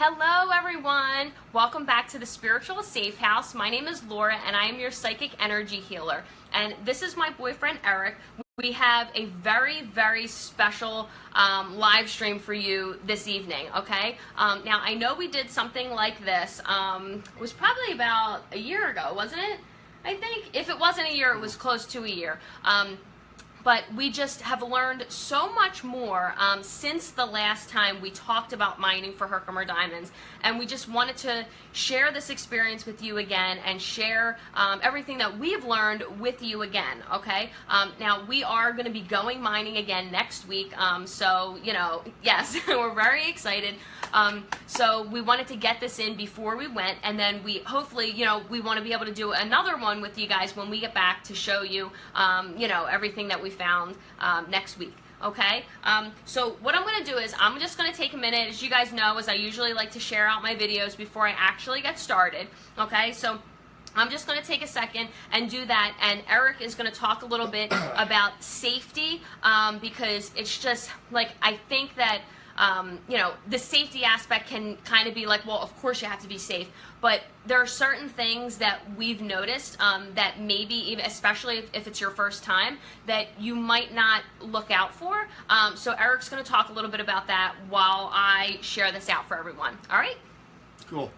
Hello everyone! Welcome back to the Spiritual Safe House. My name is Laura and I am your psychic energy healer. And this is my boyfriend Eric. We have a very, very special live stream for you this evening, okay? Now I know we did something like this. It was probably about a year ago, wasn't it? I think. If it wasn't a year, it was close to a year. But we just have learned so much more since the last time we talked about mining for Herkimer Diamonds, and we just wanted to share this experience with you again and share everything that we've learned with you again, okay? Now, we are going to be going mining again next week, so, you know, yes, we're very excited. So we wanted to get this in before we went, and then we hopefully, you know, we want to be able to do another one with you guys when we get back to show you, you know, everything that we found next week. Okay, so what I'm going to do is I'm just going to take a minute, as you guys know, as I usually like to share out my videos before I actually get started. Okay, so I'm just going to take a second and do that, and Eric is going to talk a little bit about safety, because it's just like, I think that you know, the safety aspect can kind of be like, well, of course you have to be safe, but there are certain things that we've noticed that maybe, even especially if it's your first time, that you might not look out for. So Eric's going to talk a little bit about that while I share this out for everyone. All right? Cool.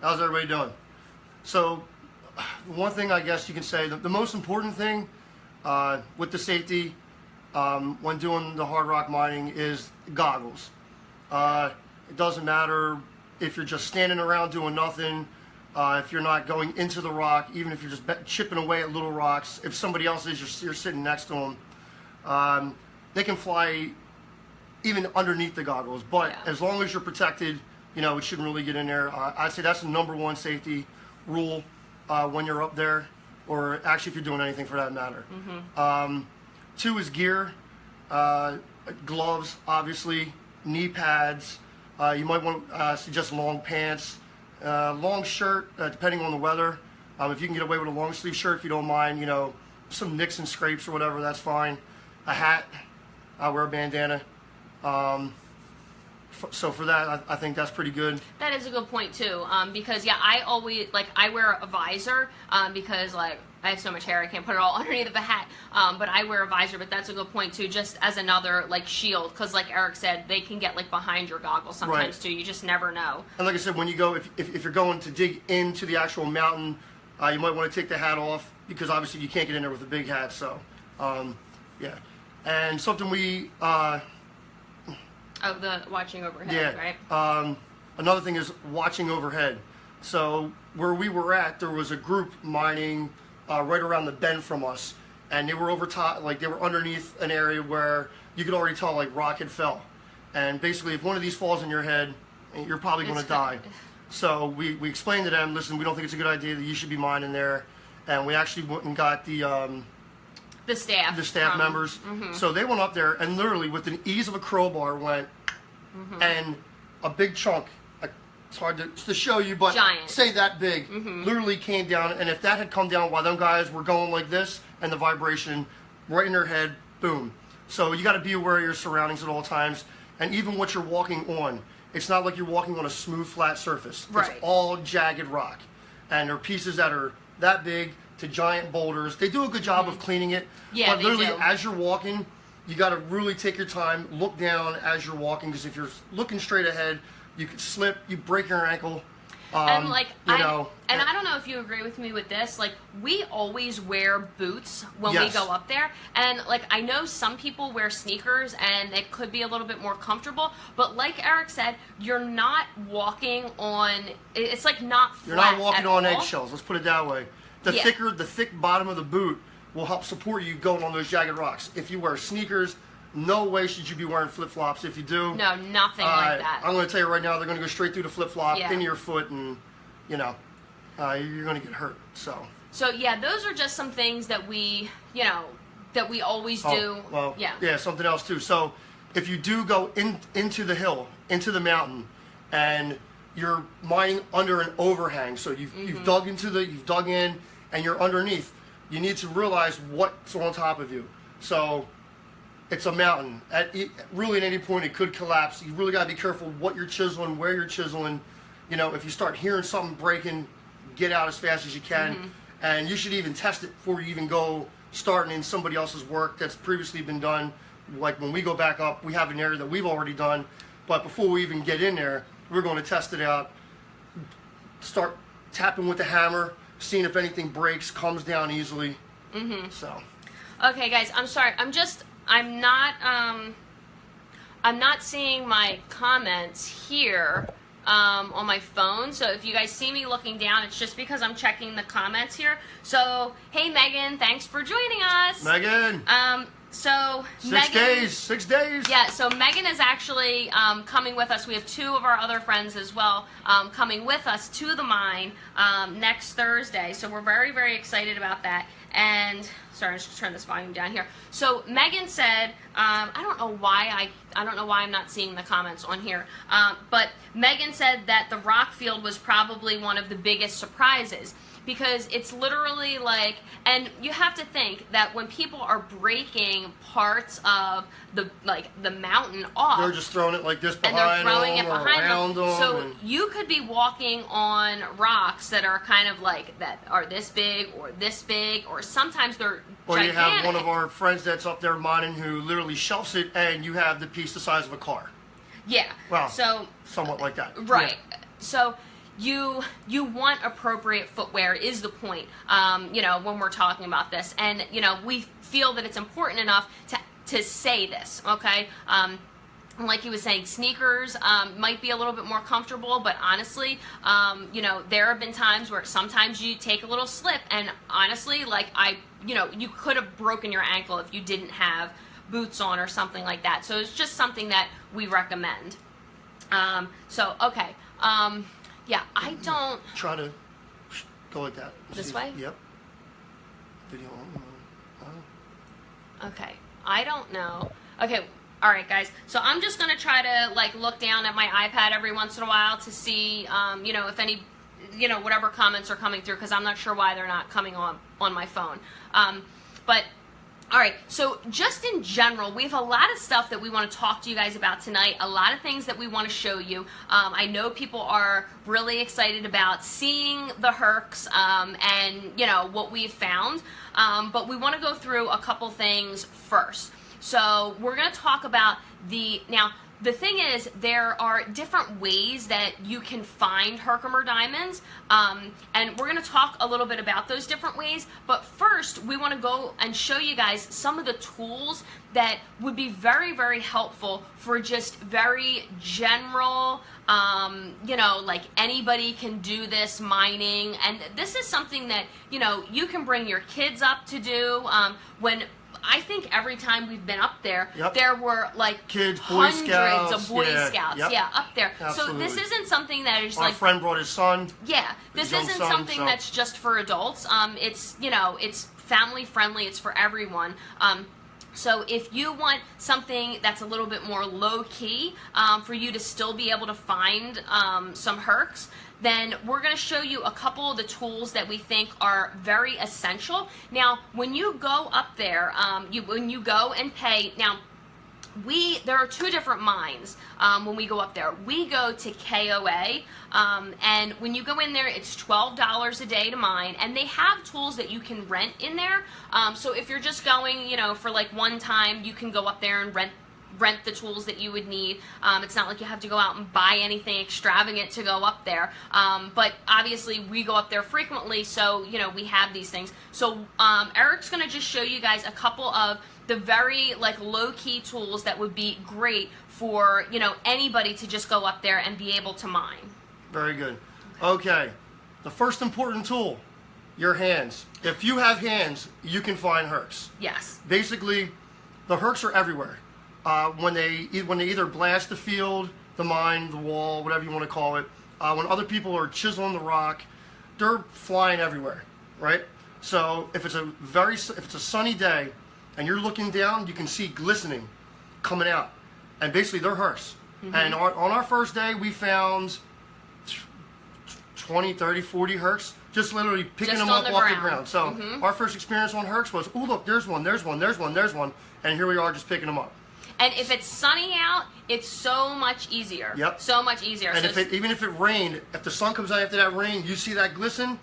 How's everybody doing? So, one thing I guess you can say, the most important thing with the safety when doing the hard rock mining is goggles. It doesn't matter if you're just standing around doing nothing, if you're not going into the rock, even if you're just chipping away at little rocks. If somebody else is, you're sitting next to them, they can fly even underneath the goggles. But as long as you're protected, you know, it shouldn't really get in there. I'd say that's the #1 safety rule when you're up there, or actually if you're doing anything for that matter. 2 is gear, gloves, obviously, knee pads. You might want to suggest long pants, long shirt, depending on the weather. If you can get away with a long sleeve shirt, if you don't mind, you know, some nicks and scrapes or whatever, that's fine. A hat, I wear a bandana. So for that, I think that's pretty good. That is a good point too, because yeah, I always, like, I wear a visor, because like, I have so much hair I can't put it all underneath of a hat, but I wear a visor. But that's a good point too, just as another like shield, because like Eric said, they can get like behind your goggles sometimes too. You just never know. And like I said, when you go, if you're going to dig into the actual mountain, you might want to take the hat off, because obviously you can't get in there with a big hat. So yeah, and something we oh, the watching overhead, right? Another thing is watching overhead. So where we were at, there was a group mining right around the bend from us, and they were over top, like they were underneath an area where you could already tell like rock had fell, and basically if one of these falls in your head, you're probably going to die. So we explained to them, listen, we don't think it's a good idea that you should be mining there, and we actually went and got the staff members. So they went up there and literally with the ease of a crowbar went, and a big chunk, it's hard to show you, but giant. Say that big, literally came down, and if that had come down while them guys were going like this, and the vibration right in their head, boom. So you got to be aware of your surroundings at all times, and even what you're walking on. It's not like you're walking on a smooth, flat surface. It's all jagged rock, and there are pieces that are that big to giant boulders. They do a good job of cleaning it, but literally as you're walking, you got to really take your time, look down as you're walking, because if you're looking straight ahead, you could slip, you break your ankle. And like, you know, and I don't know if you agree with me with this, like, we always wear boots when we go up there, and like, I know some people wear sneakers and it could be a little bit more comfortable, but like Eric said, you're not walking on, it's like not flat. You're not walking on all. eggshells, let's put it that way. The thick bottom of the boot will help support you going on those jagged rocks. If you wear sneakers, no way should you be wearing flip-flops. If you do, no, nothing like that. I'm going to tell you right now, they're going to go straight through the flip-flop into your foot, and you know, you're going to get hurt. So yeah, those are just some things that we, you know, that we always do. Well, yeah, something else too. So if you do go into the hill, into the mountain, and you're mining under an overhang, so you've dug in, and you're underneath, you need to realize what's on top of you. So it's a mountain. Really, at any point, it could collapse. You really got to be careful what you're chiseling, where you're chiseling. You know, if you start hearing something breaking, get out as fast as you can. And you should even test it before you even go starting in somebody else's work that's previously been done. Like when we go back up, we have an area that we've already done. But before we even get in there, we're going to test it out. Start tapping with the hammer, seeing if anything breaks, comes down easily. So. Okay, guys, I'm sorry. I'm not seeing my comments here on my phone. So if you guys see me looking down, it's just because I'm checking the comments here. So, hey, Megan, thanks for joining us. Megan. So 6 days. 6 days. Yeah, so Megan is actually coming with us. We have 2 of our other friends as well coming with us to the mine next Thursday. So we're very, very excited about that. And sorry, let's just turn this volume down here. So Megan said, I don't know why I'm not seeing the comments on here, but Megan said that the rock field was probably one of the biggest surprises. Because it's literally like, and you have to think that when people are breaking parts of the mountain off, they're just throwing it like this behind them, and they're throwing it behind them. So you could be walking on rocks that are kind of like that are this big, or sometimes they're or gigantic. You have one of our friends that's up there mining who literally shelves it, and you have the piece the size of a car. Yeah. Well, so somewhat like that. Right. Yeah. So. You want appropriate footwear is the point, you know, when we're talking about this. And, you know, we feel that it's important enough to say this, okay? Like he was saying, sneakers might be a little bit more comfortable, but honestly, you know, there have been times where sometimes you take a little slip, and honestly, like you know, you could have broken your ankle if you didn't have boots on or something like that. So it's just something that we recommend. So, okay. Yeah, I don't... Try to go like that. This way? Yep. Video on. Okay. I don't know. Okay. All right, guys. So I'm just going to try to, like, look down at my iPad every once in a while to see, you know, if any, you know, whatever comments are coming through, because I'm not sure why they're not coming on my phone. But... All right, so just in general, we have a lot of stuff that we want to talk to you guys about tonight, a lot of things that we want to show you. I know people are really excited about seeing the Hercs and, you know, what we've found, but we want to go through a couple things first. So we're going to talk about now, the thing is, there are different ways that you can find Herkimer Diamonds, and we're going to talk a little bit about those different ways, but first, we want to go and show you guys some of the tools that would be very, very helpful for just very general, you know, like anybody can do this mining, and this is something that, you know, you can bring your kids up to do I think every time we've been up there, there were like kids, Boy hundreds of Boy yeah, Scouts, yep. yeah, up there. Absolutely. So this isn't something that is Our like... friend brought his son. Yeah, this isn't something that's just for adults. It's, you know, it's family friendly, it's for everyone. So if you want something that's a little bit more low key for you to still be able to find some Hercs, then we're going to show you a couple of the tools that we think are very essential. Now, when you go up there, when you go and pay, now, there are 2 different mines when we go up there. We go to KOA, and when you go in there, it's $12 a day to mine, and they have tools that you can rent in there. So if you're just going, you know, for like one time, you can go up there and rent the tools that you would need. It's not like you have to go out and buy anything extravagant to go up there. But obviously we go up there frequently, so, you know, we have these things. So Eric's going to just show you guys a couple of the very like low-key tools that would be great for, you know, anybody to just go up there and be able to mine. Very good. Okay. The first important tool, your hands. If you have hands, you can find Hercs. Yes. Basically, the Hercs are everywhere. When they either blast the field, the mine, the wall, whatever you want to call it, when other people are chiseling the rock, they're flying everywhere, right? So if it's a sunny day and you're looking down, you can see glistening coming out, and basically they're Hercs. Mm-hmm. And on our first day, we found 20, 30, 40 Hercs. Just literally picking Just them on up the off the ground. ground. So our first experience on Hercs was, ooh, look, there's one, there's one, there's one, there's one, and here we are just picking them up. And if it's sunny out, it's so much easier. Yep. So much easier. And So even if it rained, if the sun comes out after that rain, you see that glisten.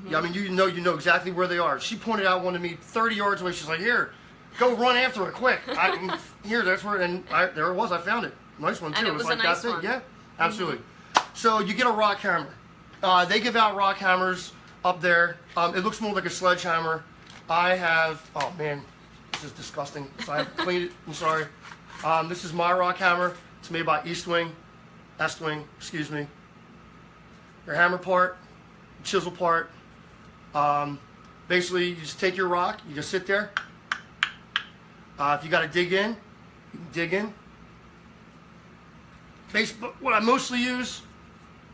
Yeah, I mean, you know exactly where they are. She pointed out one to me 30 yards away. She's like, here, go run after it quick. Here, that's where, and there it was. I found it. Nice one too. And it was like a nice that's one. it. Yeah, absolutely. So you get a rock hammer. They give out rock hammers up there. It looks more like a sledgehammer. I have. Oh man, this is disgusting. So I have cleaned it. I'm sorry. This is my rock hammer. It's made by Estwing, excuse me. Your hammer part, chisel part. Basically, you just take your rock, you just sit there. If you got to dig in, you can dig in. What I mostly use,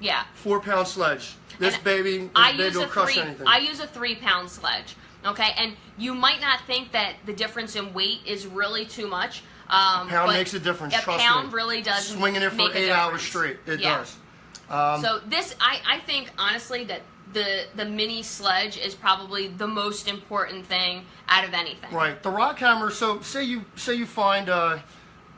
4-pound sledge. This baby will crush anything. I use a 3-pound sledge. Okay, and you might not think that the difference in weight is really too much. A pound makes a difference. A trust pound me. really does. Swinging it for 8 hours straight, it does. So this, I think honestly that the mini sledge is probably the most important thing out of anything. Right. The rock hammer. So say you find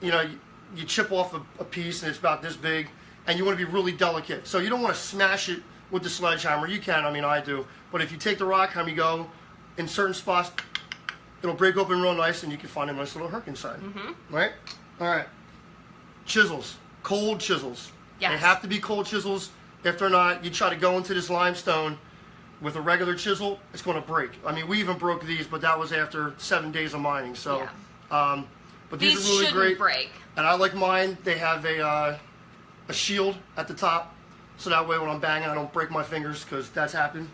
you chip off a piece and it's about this big, and you want to be really delicate. So you don't want to smash it with the sledgehammer. You can. I mean, I do. But if you take the rock hammer, you go in certain spots, it'll break open real nice, and you can find a nice little Herc inside. Right. All right. Chisels. Cold chisels. Yes. They have to be cold chisels. If they're not, you try to go into this limestone with a regular chisel, it's going to break. I mean, we even broke these, but that was after 7 days of mining. So, but these are really great. Break. And I like mine. They have a shield at the top, so that way when I'm banging, I don't break my fingers, because that's happened.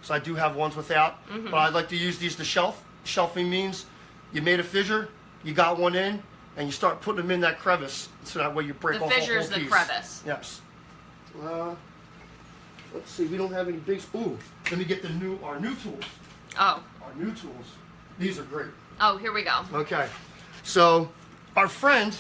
So I do have ones without, but I like to use these to shelf. Shelving means you made a fissure, you got one in, and you start putting them in that crevice, so that way you break off the whole piece. The fissure is the crevice. Yes. Let's see, we don't have any big. Ooh, let me get our new tools. Oh. Our new tools. These are great. Oh, here we go. Okay. So our friend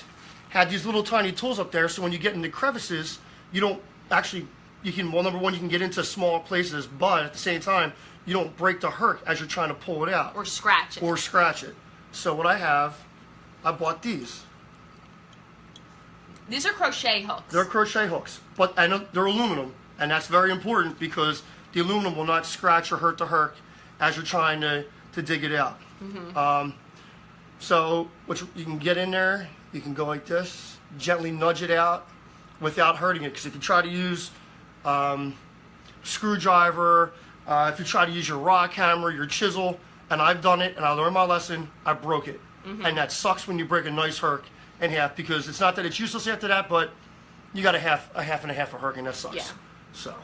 had these little tiny tools up there, so when you get into crevices, you don't actually. Number one, you can get into small places, but at the same time, you don't break the Herc as you're trying to pull it out. Or scratch it. So what I bought these. These are crochet hooks. They're crochet hooks, but they're aluminum, and that's very important because the aluminum will not scratch or hurt the Herc as you're trying to dig it out. So you can get in there, you can go like this, gently nudge it out without hurting it, because if you try to use screwdriver, if you try to use your rock hammer, your chisel, and I've done it and I learned my lesson, I broke it. And that sucks when you break a nice Herc in half, because it's not that it's useless after that, but you got a half and a half of Herc, and that sucks. Yeah. So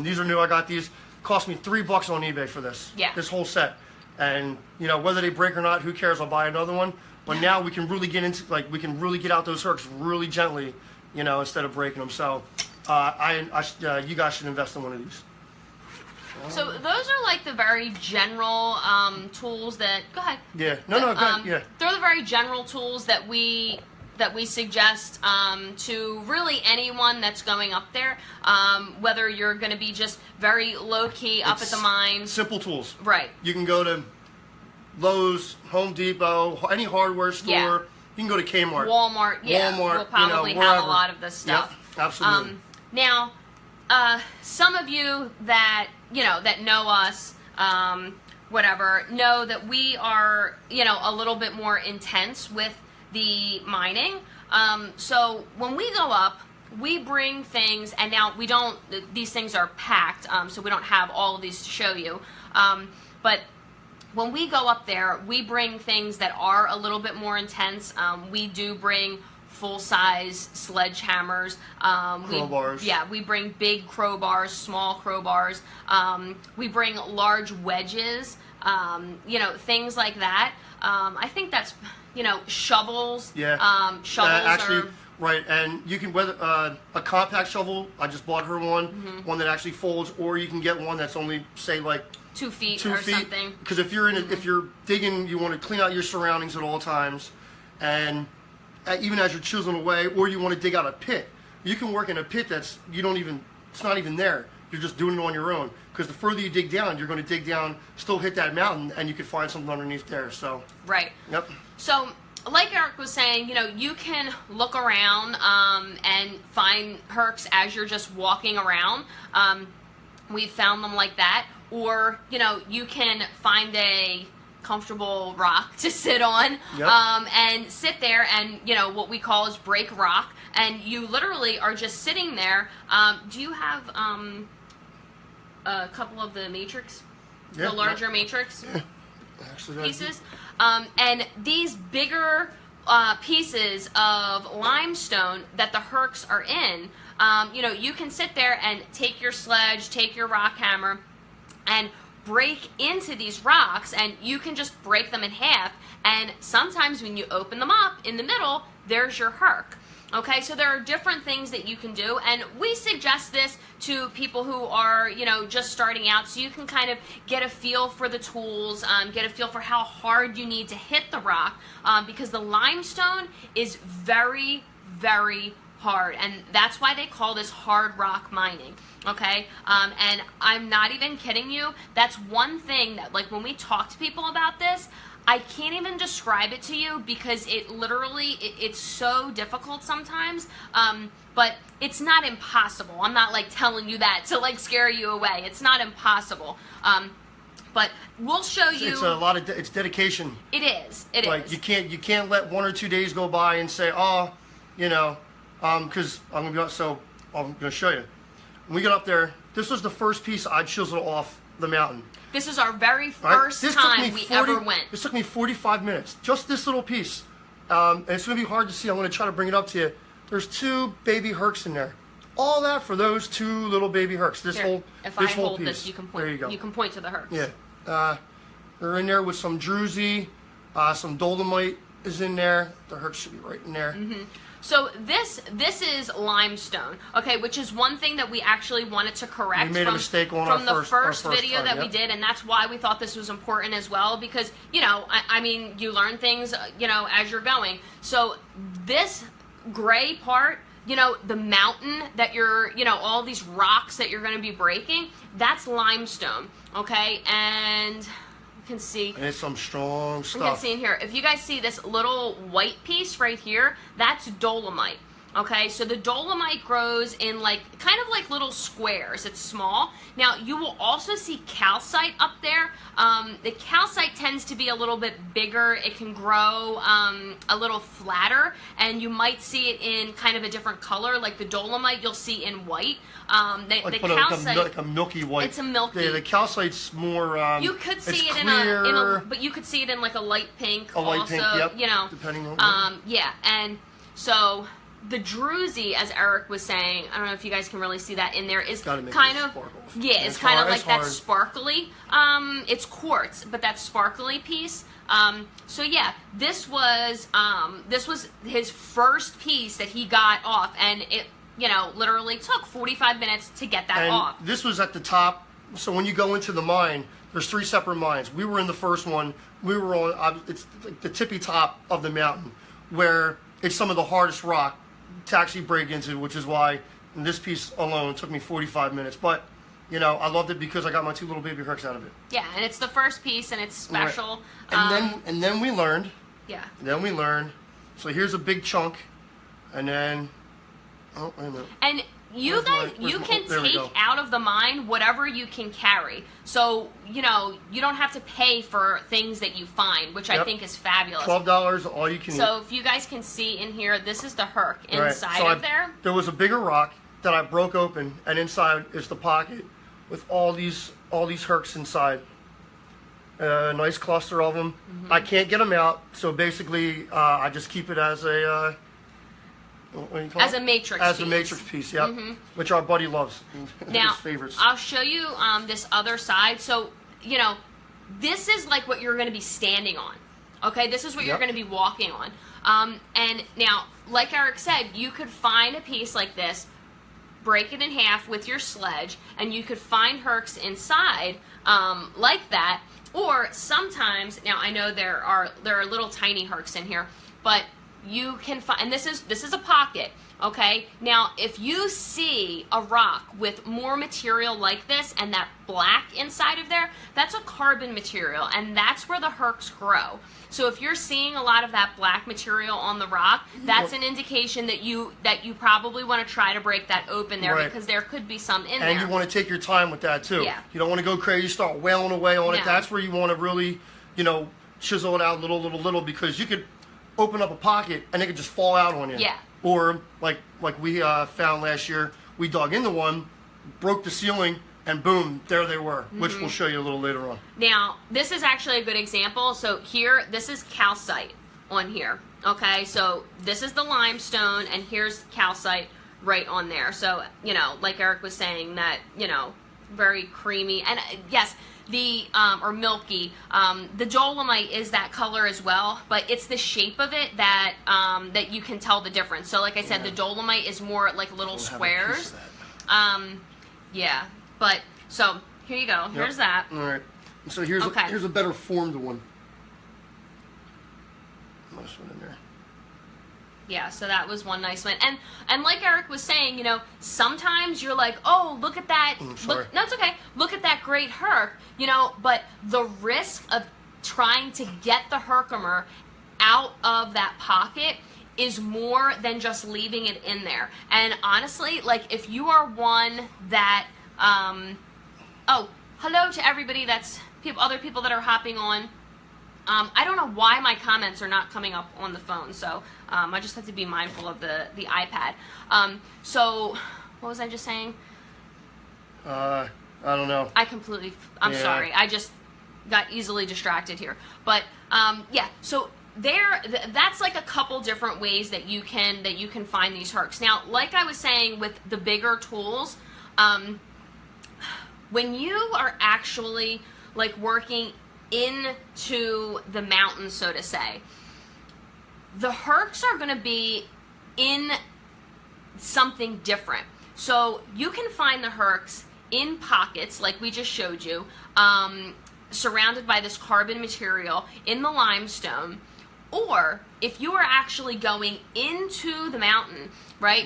these are new. I got these. Cost me $3 on eBay for this. Yeah. This whole set. And whether they break or not, who cares? I'll buy another one. But now we can really get into we can really get out those Hercs really gently, instead of breaking them. So you guys should invest in one of these. So those are like the very general tools that. Go ahead. Yeah. No. Go ahead. Yeah. They're the very general tools that we suggest to really anyone that's going up there. Whether you're going to be just very low key up at the mine. Simple tools. Right. You can go to Lowe's, Home Depot, any hardware store. Yeah. You can go to Kmart. Walmart. Yeah. Walmart. Will probably have a lot of this stuff. Yep, absolutely. Now, some of you that that know us, know that we are a little bit more intense with the mining. So when we go up, we bring things, and now we don't. These things are packed, so we don't have all of these to show you. But when we go up there, we bring things that are a little bit more intense. We do bring full-size sledgehammers. Crowbars. We bring big crowbars, small crowbars. We bring large wedges, things like that. I think that's, shovels. Yeah. Shovels right, and you can, whether a compact shovel, I just bought her one, one that actually folds, or you can get one that's only, say, like 2 feet or something. Because if you're if you're digging, you want to clean out your surroundings at all times, and even as you're chiseling away, or you want to dig out a pit, you can work in a pit that's you don't even it's not even there. You're just doing it on your own. Because the further you dig down, you're going to dig down, still hit that mountain, and you could find something underneath there. So right. Yep. So, like Eric was saying, you can look around and find hercs as you're just walking around. We've found them like that. Or, you can find a comfortable rock to sit on, yep. And sit there and, what we call is break rock. And you literally are just sitting there. Do you have a couple of the matrix, yeah, the larger matrix Actually, pieces? And these bigger pieces of limestone that the hercs are in, you can sit there and take your sledge, take your rock hammer, and break into these rocks, and you can just break them in half. And sometimes when you open them up in the middle, there's your herc. Okay, so there are different things that you can do, and we suggest this to people who are, just starting out, so you can kind of get a feel for the tools, get a feel for how hard you need to hit the rock, because the limestone is very, very hard, and that's why they call this hard rock mining. Okay, and I'm not even kidding you. That's one thing that, like, when we talk to people about this, I can't even describe it to you because it literally, it's so difficult sometimes, but it's not impossible. I'm not like telling you that to like scare you away. It's not impossible, but we'll show you. It's a lot of, it's dedication. It is, it is. Like, you can't let 1 or 2 days go by and say, because I'm going to be, so I'm going to show you. When we get up there, this was the first piece I chiseled off the mountain. This is our very first time we ever went. This took me 45 minutes, just this little piece. And it's going to be hard to see. I'm going to try to bring it up to you. There's 2 baby hercs in there. All that for those 2 little baby hercs. This whole hold piece. This, you can point. There you go. You can point to the hercs. Yeah. They're in there with some druzy, some dolomite is in there. The hercs should be right in there. Mm-hmm. So this is limestone, okay, which is one thing that we actually wanted to correct. We made a mistake on from our first time, video that we did, and that's why we thought this was important as well, because, I mean, you learn things, as you're going. So this gray part, the mountain that you're, all these rocks that you're going to be breaking, that's limestone, okay, and can see. And it's some strong stuff. You can see in here. If you guys see this little white piece right here, that's dolomite. Okay, so the dolomite grows in kind of like little squares. It's small. Now, you will also see calcite up there. The calcite tends to be a little bit bigger. It can grow a little flatter, and you might see it in kind of a different color. Like the dolomite, you'll see in white. The calcite, like a milky white. It's a milky. Yeah, the calcite's more. You could see it clear, but you could see it in like a light pink. A light also, pink, yep. Depending on. Yeah, and so the druzy, as Eric was saying, I don't know if you guys can really see that in there, is kind of, yeah, it's kind of like that sparkly, it's quartz, but that sparkly piece. So yeah, this was his first piece that he got off, and it, literally took 45 minutes to get that off. This was at the top, so when you go into the mine, there's 3 separate mines. We were in the first one. We were on, it's like the tippy top of the mountain, where it's some of the hardest rock to actually break into, which is why this piece alone took me 45 minutes. But, I loved it because I got my 2 little baby hercs out of it. Yeah, and it's the first piece, and it's special. Right. And then we learned. Yeah. Then we learned. So here's a big chunk, and then, oh, wait a minute. And you can take out of the mine whatever you can carry. So, you don't have to pay for things that you find, which I think is fabulous. $12, all you can eat. So if you guys can see in here, this is the herc inside of there. There was a bigger rock that I broke open, and inside is the pocket with all these hercs inside. A nice cluster of them. Mm-hmm. I can't get them out, so basically I just keep it as a... As a matrix piece. As a matrix piece, yep. Mm-hmm. Which our buddy loves. Now, his favorites. I'll show you this other side. So, this is like what you're going to be standing on. Okay, this is what you're going to be walking on. And now, like Eric said, you could find a piece like this, break it in half with your sledge, and you could find hercs inside like that. Or sometimes, now I know there are little tiny hercs in here, but you can find, and this is a pocket. Okay, now if you see a rock with more material like this and that black inside of there, that's a carbon material, and that's where the hercs grow. So if you're seeing a lot of that black material on the rock, that's an indication that you probably want to try to break that open there, because there could be some in there. And you want to take your time with that too. Yeah. You don't want to go crazy, start wailing away on it. That's where you want to really, chisel it out little, because you could open up a pocket and it could just fall out on you. Yeah. Or like we found last year, we dug into one, broke the ceiling, and boom, there they were, which we'll show you a little later on. Now, this is actually a good example. So here, this is calcite on here. Okay, so this is the limestone, and here's calcite right on there. So, like Eric was saying, that, very creamy. And yes, or milky. The dolomite is that color as well, but it's the shape of it that that you can tell the difference. So like I said, the dolomite is more like little squares. Yeah, but so here you go. Here's that. All right. So here's a better formed one. Nice one in there. Yeah, so that was one nice one. And like Eric was saying, sometimes you're like, oh, look at that. Look, no, it's okay. Look at that great herc, but the risk of trying to get the Herkimer out of that pocket is more than just leaving it in there. And honestly, like if you are one that, oh, hello to everybody that's other people that are hopping on. I don't know why my comments are not coming up on the phone, so I just have to be mindful of the iPad. So, what was I just saying? I don't know. I'm sorry. I just got easily distracted here. But, yeah, so that's like a couple different ways that you can find these hercs. Now, like I was saying with the bigger tools, when you are actually like working into the mountain, so to say, the hercs are going to be in something different. So you can find the hercs in pockets like we just showed you, surrounded by this carbon material in the limestone, or if you are actually going into the mountain, right,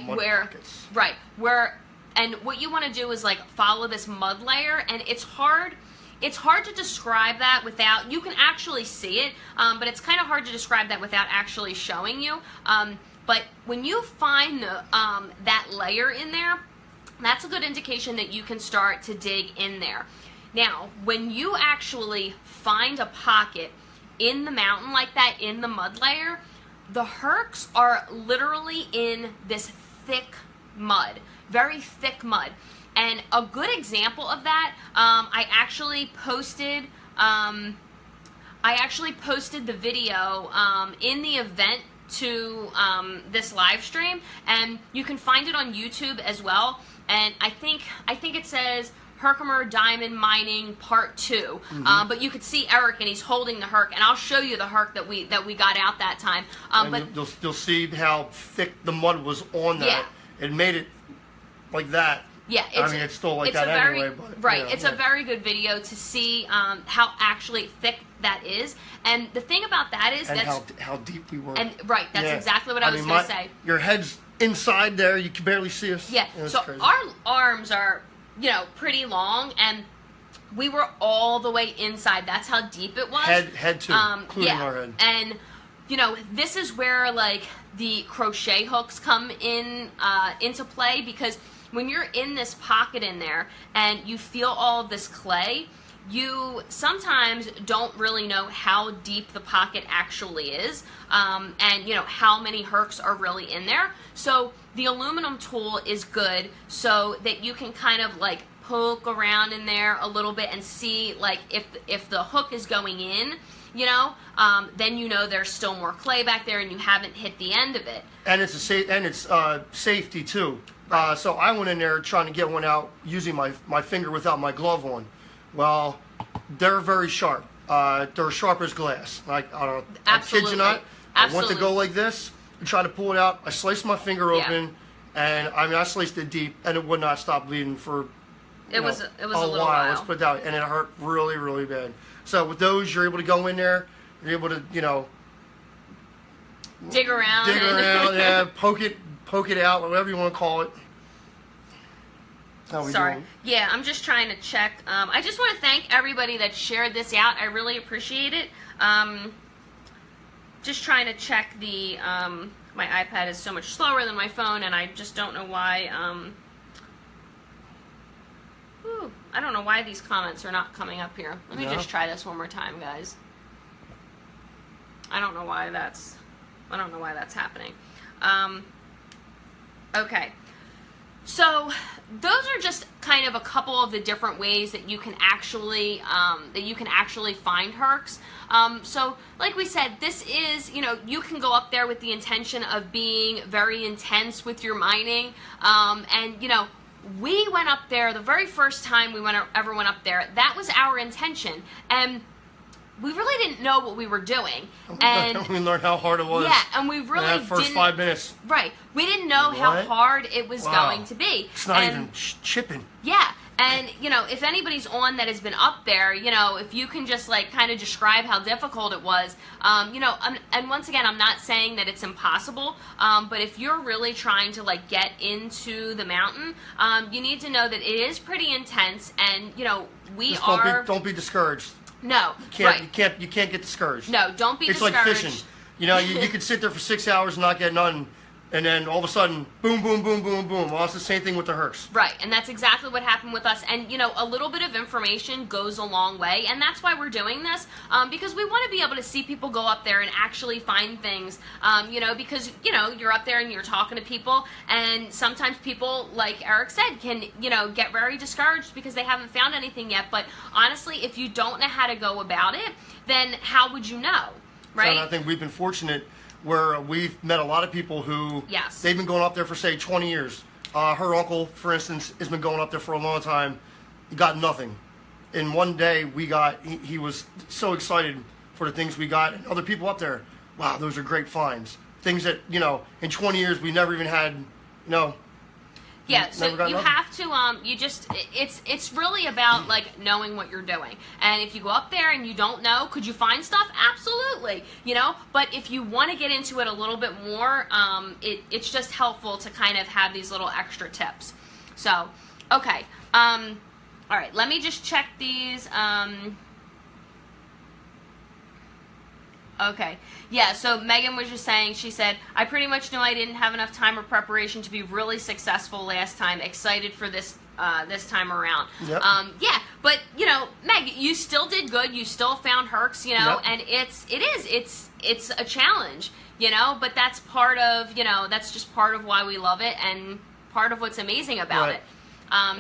and what you want to do is like follow this mud layer, and it's hard to describe that without, you can actually see it, but it's kind of hard to describe that without actually showing you. But when you find that layer in there, that's a good indication that you can start to dig in there. Now, when you actually find a pocket in the mountain like that, in the mud layer, the hercs are literally in this thick mud, very thick mud. And a good example of that, I actually posted the video in the event to this live stream, and you can find it on YouTube as well. And I think it says Herkimer Diamond Mining Part 2. But you could see Eric, and he's holding the herc, and I'll show you the herc that we got out that time. But you'll see how thick the mud was on that. Yeah. It made it like that. Yeah, it's still like that anyway. But, it's a very good video to see how actually thick that is. And the thing about that is how deep we were. And that's exactly what I was going to say. Your head's inside there; you can barely see us. Yeah. So crazy. Our arms are, pretty long, and we were all the way inside. That's how deep it was. Head too, including our head. And this is where like the crochet hooks come into play, because when you're in this pocket in there and you feel all of this clay, you sometimes don't really know how deep the pocket actually is, and how many hercs are really in there. So the aluminum tool is good so that you can kind of like poke around in there a little bit and see like if the hook is going in, then there's still more clay back there and you haven't hit the end of it. And it's safety too. So I went in there trying to get one out using my finger without my glove on. Well, they're very sharp. They're sharp as glass. I kid you not. I went to go like this and try to pull it out. I sliced my finger open, and I sliced it deep, and it would not stop bleeding for a little while. Let's put it that way. And it hurt really, really bad. So with those, you're able to go in there. You're able to, dig around. Dig around, yeah, poke it out, whatever you want to call it. How we Sorry. doing? Yeah, I'm just trying to check. I just want to thank everybody that shared this out. I really appreciate it. Just trying to check the, my iPad is so much slower than my phone, and I just don't know why, I don't know why these comments are not coming up here. Let me just try this one more time, guys. I don't know why that's happening. Okay. So those are just kind of a couple of the different ways that you can actually find hercs. So like we said, this is, you can go up there with the intention of being very intense with your mining, and we went up there the very first time we ever went up there. That was our intention, and we really didn't know what we were doing. And we learned how hard it was. Yeah, and we really didn't. First 5 minutes. Right. We didn't know how hard it was going to be. It's not even chipping. Yeah. And, if anybody's on that has been up there, if you can just, kind of describe how difficult it was, and once again, I'm not saying that it's impossible, but if you're really trying to, get into the mountain, you need to know that it is pretty intense, and, Don't be discouraged. No, you can't get discouraged. No, don't be discouraged. It's like fishing. You could sit there for 6 hours and not get none, and then all of a sudden, boom, boom, boom, boom, boom. Well, it's the same thing with the hercs. Right, and that's exactly what happened with us. And, a little bit of information goes a long way, and that's why we're doing this, because we want to be able to see people go up there and actually find things, because, you're up there and you're talking to people, and sometimes people, like Eric said, can, get very discouraged because they haven't found anything yet. But honestly, if you don't know how to go about it, then how would you know, right? And I think we've been fortunate where we've met a lot of people who they've been going up there for, say, 20 years. Her uncle, for instance, has been going up there for a long time. He got nothing. And one day he was so excited for the things we got. And other people up there, wow, those are great finds. Things that, in 20 years we never even had, Yeah, so you have to, it's really about, knowing what you're doing. And if you go up there and you don't know, could you find stuff? Absolutely, But if you want to get into it a little bit more, it's just helpful to kind of have these little extra tips. So, okay. All right, let me just check these. Okay. Yeah, so Megan was just saying, she said, I pretty much knew I didn't have enough time or preparation to be really successful last time. Excited for this this time around. Yep. Yeah, but, Meg, you still did good. You still found hercs, and it's a challenge, but that's part of, that's just part of why we love it and part of what's amazing about it.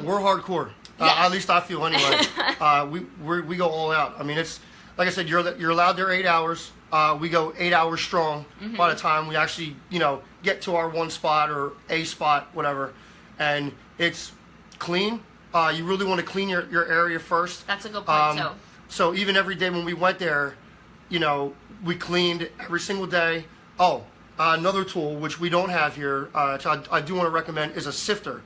We're hardcore. At least I feel anyway. We go all out. I mean, it's, like I said, you're allowed there 8 hours. We go 8 hours strong by the time we actually, get to our one spot or a spot, whatever. And it's clean. You really want to clean your area first. That's a good point, too. So even every day when we went there, we cleaned every single day. Oh, another tool, which we don't have here, which I do want to recommend, is a sifter.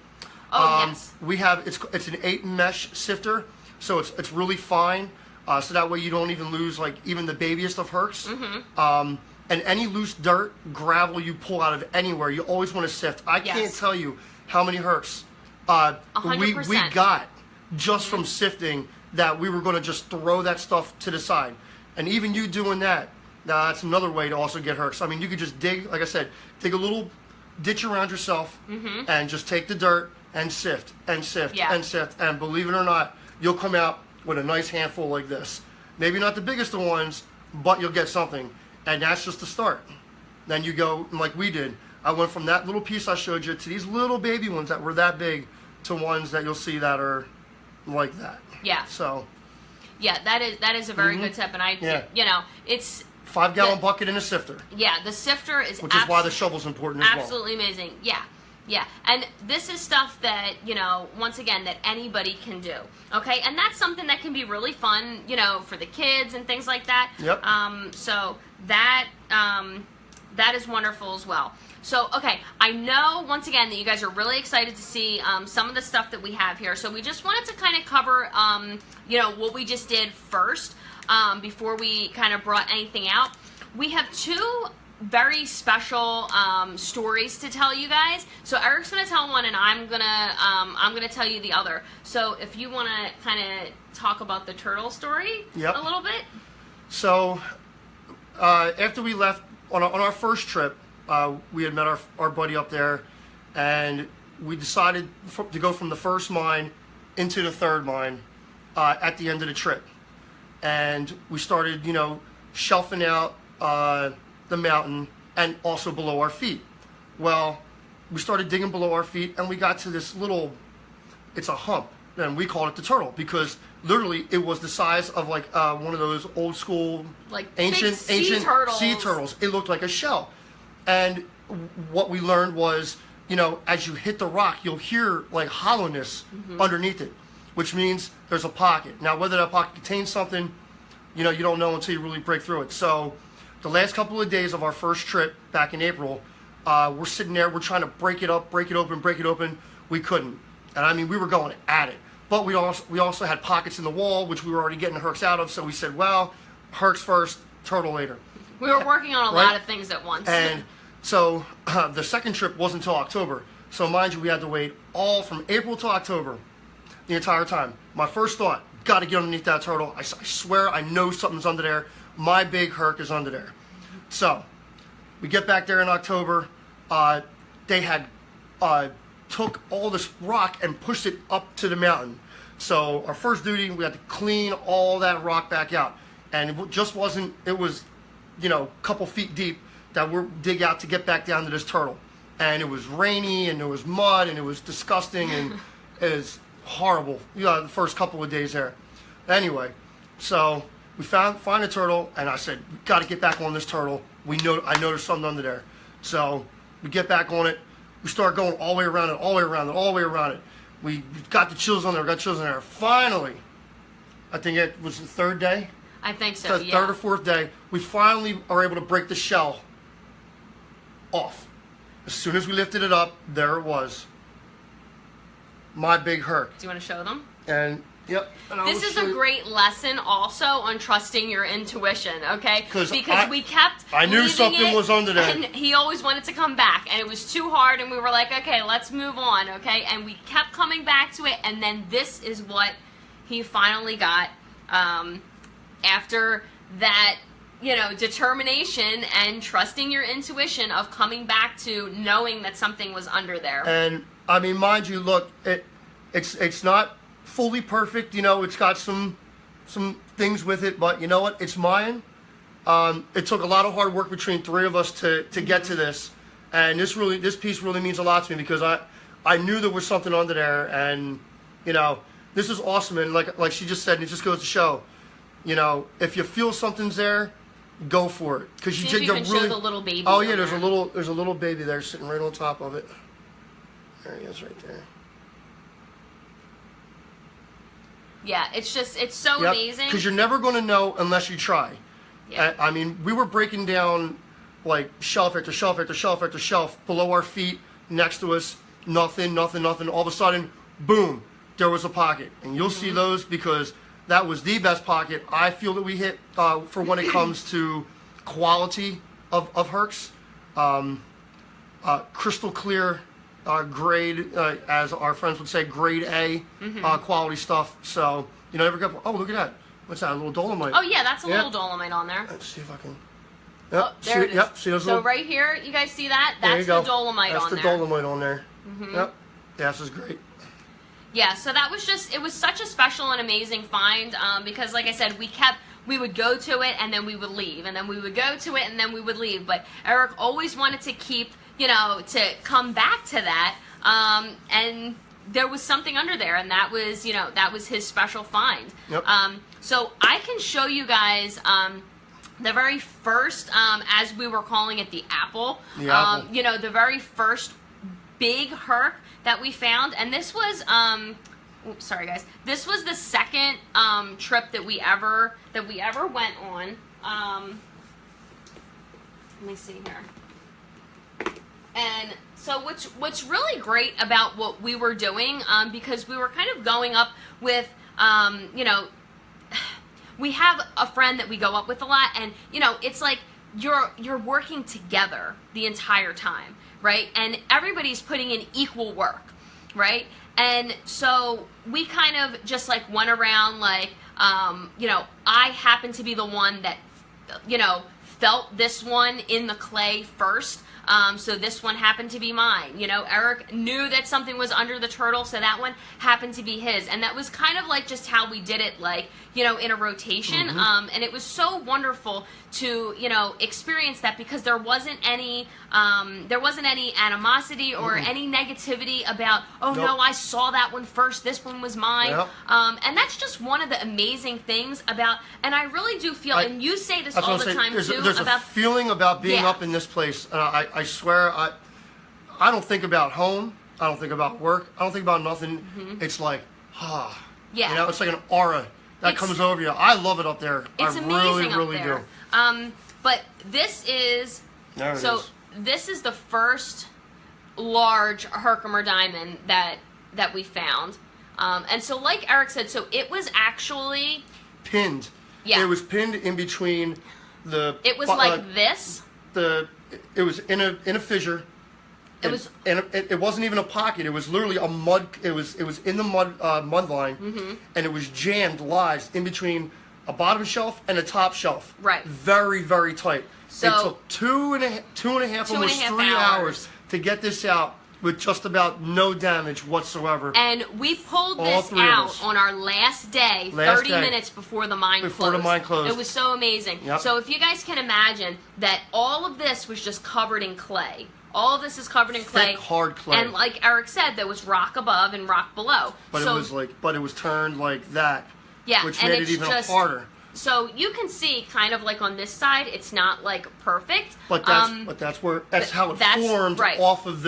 Oh, yes. We have, it's an 8 mesh sifter, so it's really fine. So that way you don't even lose even the babiest of hercs. And any loose dirt, gravel you pull out of anywhere, you always want to sift. I can't tell you how many hercs we got just from sifting, that we were going to just throw that stuff to the side. And even you doing that, that's another way to also get hercs. I mean, you could just dig, like I said, dig a little ditch around yourself and just take the dirt and sift and sift and sift. And believe it or not, you'll come out with a nice handful like this. Maybe not the biggest of ones, but you'll get something. And that's just the start. Then you go, like we did. I went from that little piece I showed you to these little baby ones that were that big to ones that you'll see that are like that. Yeah. So. Yeah, that is a very good tip. And it's 5-gallon bucket and a sifter. Yeah, the sifter is which is why the shovel's important as well. Absolutely amazing. Yeah. Yeah, and this is stuff that, once again, that anybody can do, okay? And that's something that can be really fun, for the kids and things like that. Yep. So that is wonderful as well. So, okay, I know, once again, that you guys are really excited to see some of the stuff that we have here. So we just wanted to kind of cover, what we just did first before we kind of brought anything out. We have two very special stories to tell you guys. So Eric's gonna tell one, and I'm gonna tell you the other. So if you want to kind of talk about the turtle story a little bit. So after we left on our first trip, we had met our buddy up there, and we decided to go from the first mine into the third mine at the end of the trip. And we started, shelving out the mountain and also below our feet. Well, we started digging below our feet, and we got to this little, it's a hump, and we called it the turtle because literally it was the size of like one of those old school, like ancient sea turtles. It looked like a shell. And what we learned was, as you hit the rock, you'll hear like hollowness underneath it, which means there's a pocket. Now, whether that pocket contains something, you don't know until you really break through it. So the last couple of days of our first trip back in April, we're sitting there, we're trying to break it up, break it open. We couldn't. And I mean, we were going at it. But we also had pockets in the wall, which we were already getting herks out of. So we said, well, herks first, turtle later. We were working on a lot of things at once. And so the second trip wasn't until October. So mind you, we had to wait all from April to October, the entire time. My first thought, got to get underneath that turtle. I swear I know something's under there. My big herc is under there. So we get back there in October. They had took all this rock and pushed it up to the mountain. So our first duty, we had to clean all that rock back out. And it just wasn't, it was, a couple feet deep that we're dig out to get back down to this turtle. And it was rainy, and there was mud, and it was disgusting, and it was horrible, the first couple of days there. Anyway, so we find a turtle, and I said, we got to get back on this turtle. I know there's something under there. So we get back on it. We start going all the way around it. We got the chills on there, Finally, I think it was the third day. I think so, the third or fourth day, we finally are able to break the shell off. As soon as we lifted it up, there it was. My big herc. Do you want to show them? And yep. And this is a great lesson also on trusting your intuition, okay? Because we kept I knew something was under there. And he always wanted to come back, and it was too hard, and we were like, okay, let's move on, okay? And we kept coming back to it, and then this is what he finally got after that, determination and trusting your intuition of coming back to knowing that something was under there. And I mean, mind you, look, it's not fully perfect, it's got some things with it, but you know what? It's mine. It took a lot of hard work between three of us to get to this, and this piece really means a lot to me because I knew there was something under there, and this is awesome. And like she just said, and it just goes to show, if you feel something's there, go for it. Because you can really show the little baby. Oh yeah, there's a little baby there sitting right on top of it. There he is, right there. Yeah, it's so amazing. Because you're never going to know unless you try. Yeah. I mean, we were breaking down like shelf after shelf after shelf after shelf below our feet, next to us, nothing. All of a sudden, boom, there was a pocket. And you'll see those because that was the best pocket I feel that we hit for when it comes to quality of hercs. Crystal clear, grade, as our friends would say, grade A quality stuff. So, never go, oh, look at that. What's that, a little dolomite? Oh, yeah, that's a little dolomite on there. Let's see if I can. Yep, there it is. Yep, see those so right here, you guys see that? That's the dolomite on there. That's the dolomite on there. Yep. Yeah, this is great. Yeah, so that was it was such a special and amazing find because, like I said, we would go to it and then we would leave, and then we would go to it and then we would leave. But Eric always wanted to keep, to come back to that, and there was something under there, and that was his special find. Yep. So I can show you guys the very first, as we were calling it, the apple. The apple. The very first big herc that we found, and this was oops, sorry guys, this was the second trip that we ever went on. Let me see here. And so what's really great about what we were doing, because we were kind of going up with we have a friend that we go up with a lot, and it's like you're working together the entire time, right? And everybody's putting in equal work, right? And so we kind of just like went around like, you know, I happened to be the one that, you know, felt this one in the clay first. So this one happened to be mine. You know, Eric knew that something was under the turtle, so that one happened to be his. And that was kind of like just how we did it, like, you know, in a rotation. And it was so wonderful to, you know, experience that, because there wasn't any animosity or any negativity about, oh no, I saw that one first, this one was mine. And that's just one of the amazing things about, and I really do feel, and you say this all the time too, there's about a feeling about being up in this place. I swear, I don't think about home. I don't think about work. I don't think about nothing. It's like, you know, it's like an aura that comes over you. I love it up there. It's amazing up really there. do. But this is, this is the first large Herkimer diamond that we found. And so like Eric said, so it was actually pinned. Yeah. It was pinned in between the. It was like this. It was in a fissure. It wasn't even a pocket. It was literally a mud. It was in the mud line, and it was jammed lies in between a bottom shelf and a top shelf. Right. Very, very tight. So it took two and a half, almost 3 hours to get this out with just about no damage whatsoever. And we pulled this out on our last day, 30 minutes before the mine closed. It was so amazing. Yep. So if you guys can imagine that all of this was just covered in clay. All of this is covered in clay. Thick, hard clay. And like Eric said, there was rock above and rock below. But it was turned like that. Yeah, which made it even harder. So you can see kind of like on this side, it's not like perfect. But that's how it formed off of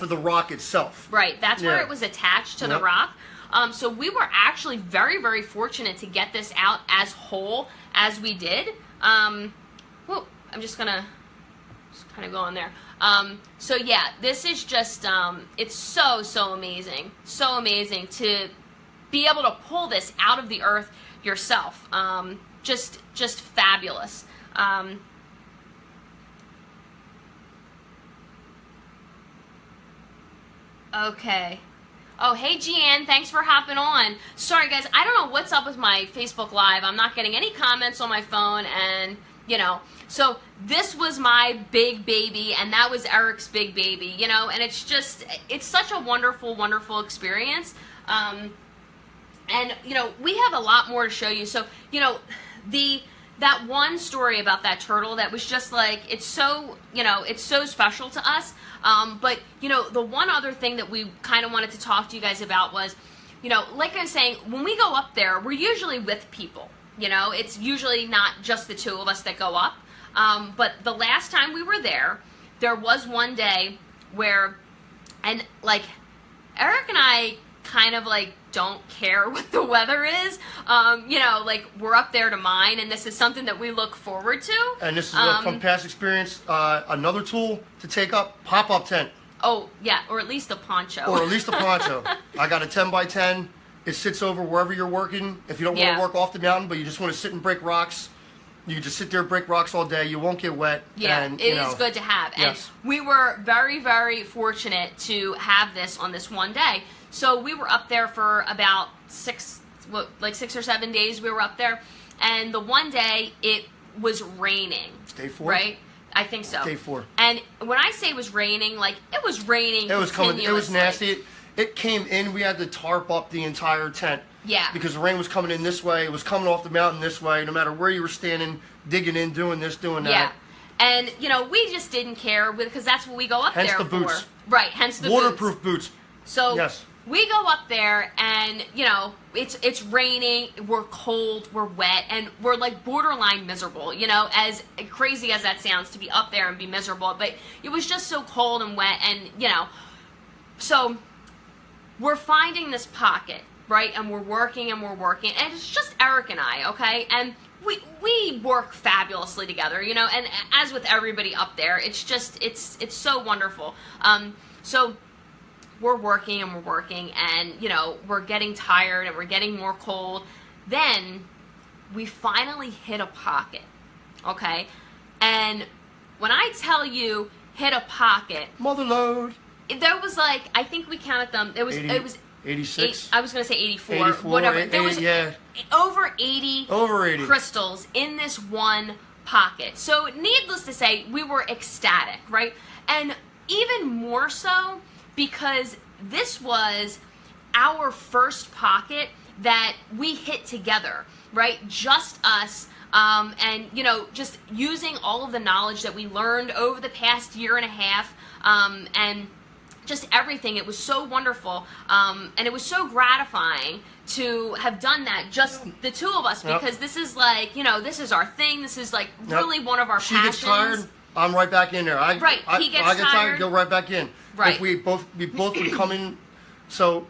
the rock itself. Right, that's where it was attached to the rock. So we were actually very, very fortunate to get this out as whole as we did. Whoop, I'm just gonna kind of go on there. So yeah, this is just, it's so amazing. So amazing to be able to pull this out of the earth yourself. Just fabulous. Okay. Oh, hey, Jeanne, thanks for hopping on. Sorry, guys, I don't know what's up with my Facebook Live. I'm not getting any comments on my phone, and, you know, so this was my big baby, and that was Eric's big baby, you know, and it's just, it's such a wonderful, wonderful experience. And, you know, we have a lot more to show you. So, you know, that one story about that turtle that was just like, it's so, you know, it's so special to us. But, you know, the one other thing that we kind of wanted to talk to you guys about was, you know, like I was saying, when we go up there, we're usually with people. You know, it's usually not just the two of us that go up. But the last time we were there was one day where, and like, Eric and I kind of like don't care what the weather is. You know, like, we're up there to mine, and this is something that we look forward to. And this is from past experience, another tool to take up, pop-up tent. Oh, yeah, or at least a poncho. Or at least a poncho. I got a 10 by 10. It sits over wherever you're working. If you don't want to work off the mountain, but you just want to sit and break rocks, you can just sit there and break rocks all day. You won't get wet. Yeah, and, it is good to have. Yes. And we were very, very fortunate to have this on this one day. So we were up there for about 6 or 7 days we were up there. And the one day, it was raining. Day 4? Right? I think so. Day 4. And when I say it was raining, like, it was raining It was coming. It was continuously. nasty. It came in. We had to tarp up the entire tent. Yeah. Because the rain was coming in this way. It was coming off the mountain this way. No matter where you were standing, digging in, doing this, doing that. Yeah. And, you know, we just didn't care because that's what we go up there for. Hence the boots. Right, hence the Waterproof boots. So yes. We go up there and, you know, it's raining, we're cold, we're wet, and we're like borderline miserable, you know, as crazy as that sounds to be up there and be miserable. But it was just so cold and wet, and, you know, so we're finding this pocket, right? And we're working, and it's just Eric and I, okay? And we work fabulously together, you know, and as with everybody up there, it's just, it's so wonderful. So we're working, and, you know, we're getting tired, and we're getting more cold. Then we finally hit a pocket, okay? And when I tell you hit a pocket, mother load. There was like, I think we counted them. It was 86. I was going to say 84, whatever. There was over 80 crystals in this one pocket. So needless to say, we were ecstatic, right? And even more so because this was our first pocket that we hit together, right? Just us. And, you know, just using all of the knowledge that we learned over the past year and a half, and just everything. It was so wonderful, and it was so gratifying to have done that, just the two of us, because this is like, you know, this is our thing. This is like really one of our passions. She gets tired, I'm right back in there. He gets I get tired, go right back in. Right. If we both would come in, so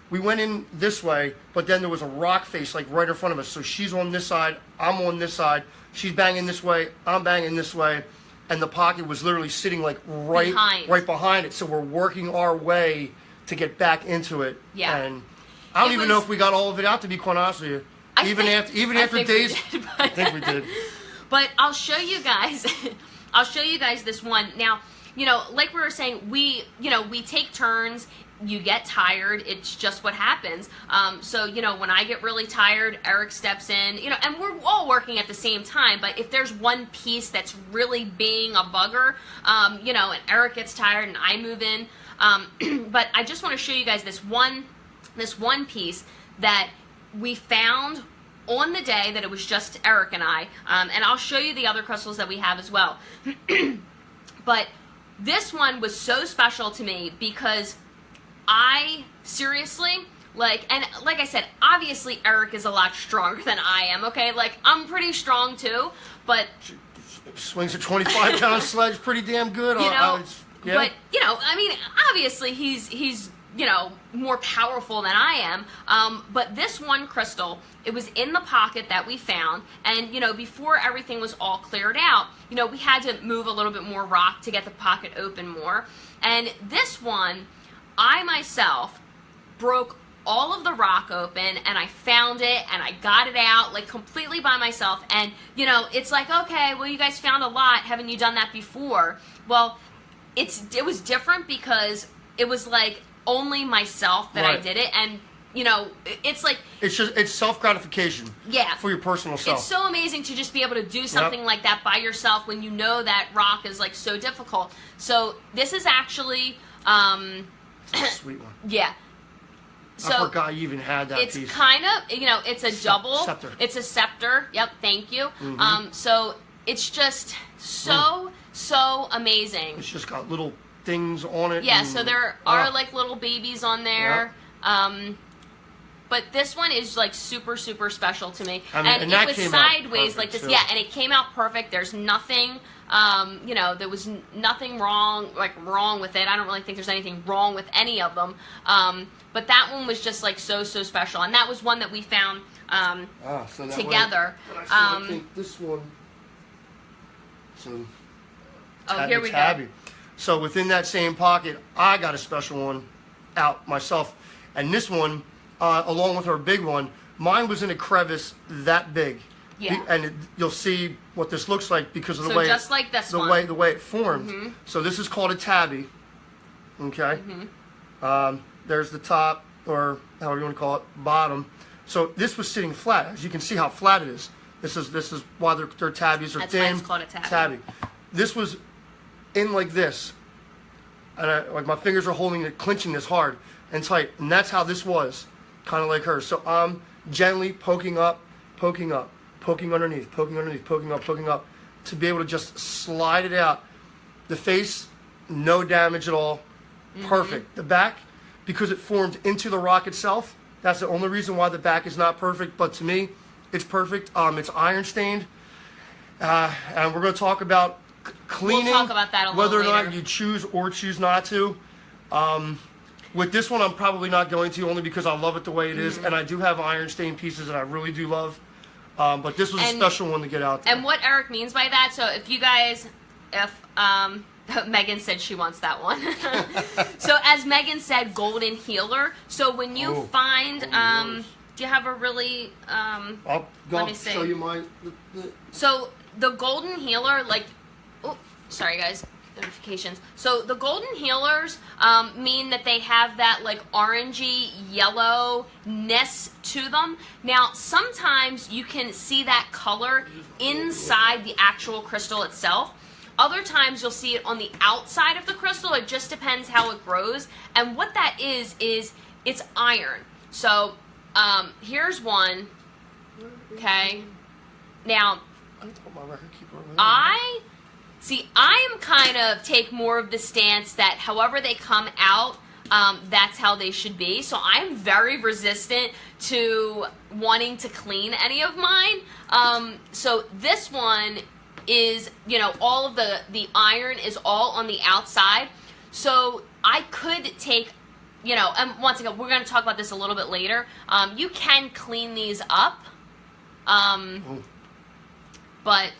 we went in this way, but then there was a rock face like right in front of us. So she's on this side, I'm on this side. She's banging this way, I'm banging this way, and the pocket was literally sitting like right behind it. So we're working our way to get back into it. Yeah. And I don't even know if we got all of it out, to be quite honest with you. Even after days, I think we did. But I'll show you guys. I'll show you guys this one now. You know, like we were saying, we take turns. You get tired. It's just what happens. So, you know, when I get really tired, Eric steps in, you know, and we're all working at the same time. But if there's one piece that's really being a bugger, you know, and Eric gets tired and I move in. But I just want to show you guys this one piece that we found on the day that it was just Eric and I. And I'll show you the other crystals that we have as well. But this one was so special to me because I seriously, and like I said, obviously Eric is a lot stronger than I am, okay? Like, I'm pretty strong too, but... Swings a 25-pound sledge pretty damn good. You know, but, you know, I mean, obviously he's you know, more powerful than I am, but this one crystal, it was in the pocket that we found, and, you know, before everything was all cleared out, you know, we had to move a little bit more rock to get the pocket open more, and this one, I myself broke all of the rock open, and I found it, and I got it out, like, completely by myself, and, you know, it's like, okay, well, you guys found a lot, haven't you done that before? Well, it was different because it was, like, only myself that I did it, and, you know, it's like... It's self-gratification. Yeah. For your personal self. It's so amazing to just be able to do something like that by yourself when you know that rock is, like, so difficult. So, this is actually... Sweet one. Yeah. So I forgot you even had that piece. It's kind of, you know, it's a double. Scepter. It's a scepter. Yep, thank you. Mm-hmm. So it's just so amazing. It's just got little things on it. Yeah, so there are like little babies on there. Yep. But this one is like super special to me. I mean, and it was sideways like this. Too. Yeah, and it came out perfect. There's nothing, you know, there was nothing wrong with it. I don't really think there's anything wrong with any of them. But that one was just like so special, and that was one that we found so together. I think this one. So. Here we tabby. go. So within that same pocket, I got a special one out myself, and this one, along with her big one, mine was in a crevice that big. Yeah. And you'll see what this looks like because of the way just like this the way it formed. Mm-hmm. So this is called a tabby. Okay. Mm-hmm. There's the top, or however you want to call it, bottom. So this was sitting flat. As you can see how flat it is. This is why their tabbies are That's thin. why it's called a tabby. This was in like this, and like my fingers are holding it, clenching this hard and tight, and that's how this was, kind of like hers. So I'm gently poking up, poking underneath, poking up, to be able to just slide it out. The face, no damage at all, perfect. The back, because it formed into the rock itself, that's the only reason why the back is not perfect, but to me, it's perfect. It's iron stained, and we're going to talk about cleaning, we'll talk about that a whether or later. not you choose not to. With this one, I'm probably not going to, only because I love it the way it is, and I do have iron stained pieces that I really do love. But this was a special one to get out there. And what Eric means by that, so if you guys, Megan said she wants that one. So as Megan said, golden healer. So when you find, do you have a really, I'll let me see. show you my... So the golden healer, like, oh, sorry guys, notifications. So the golden healers mean that they have that like orangey yellowness to them. Now sometimes you can see that color inside the actual crystal itself. Other times you'll see it on the outside of the crystal. It just depends how it grows. And what that is it's iron. So here's one. Okay. Now I am kind of take more of the stance that however they come out, that's how they should be. So I'm very resistant to wanting to clean any of mine. So this one is, you know, all of the iron is all on the outside. So I could take, you know, and once again, we're going to talk about this a little bit later. You can clean these up. But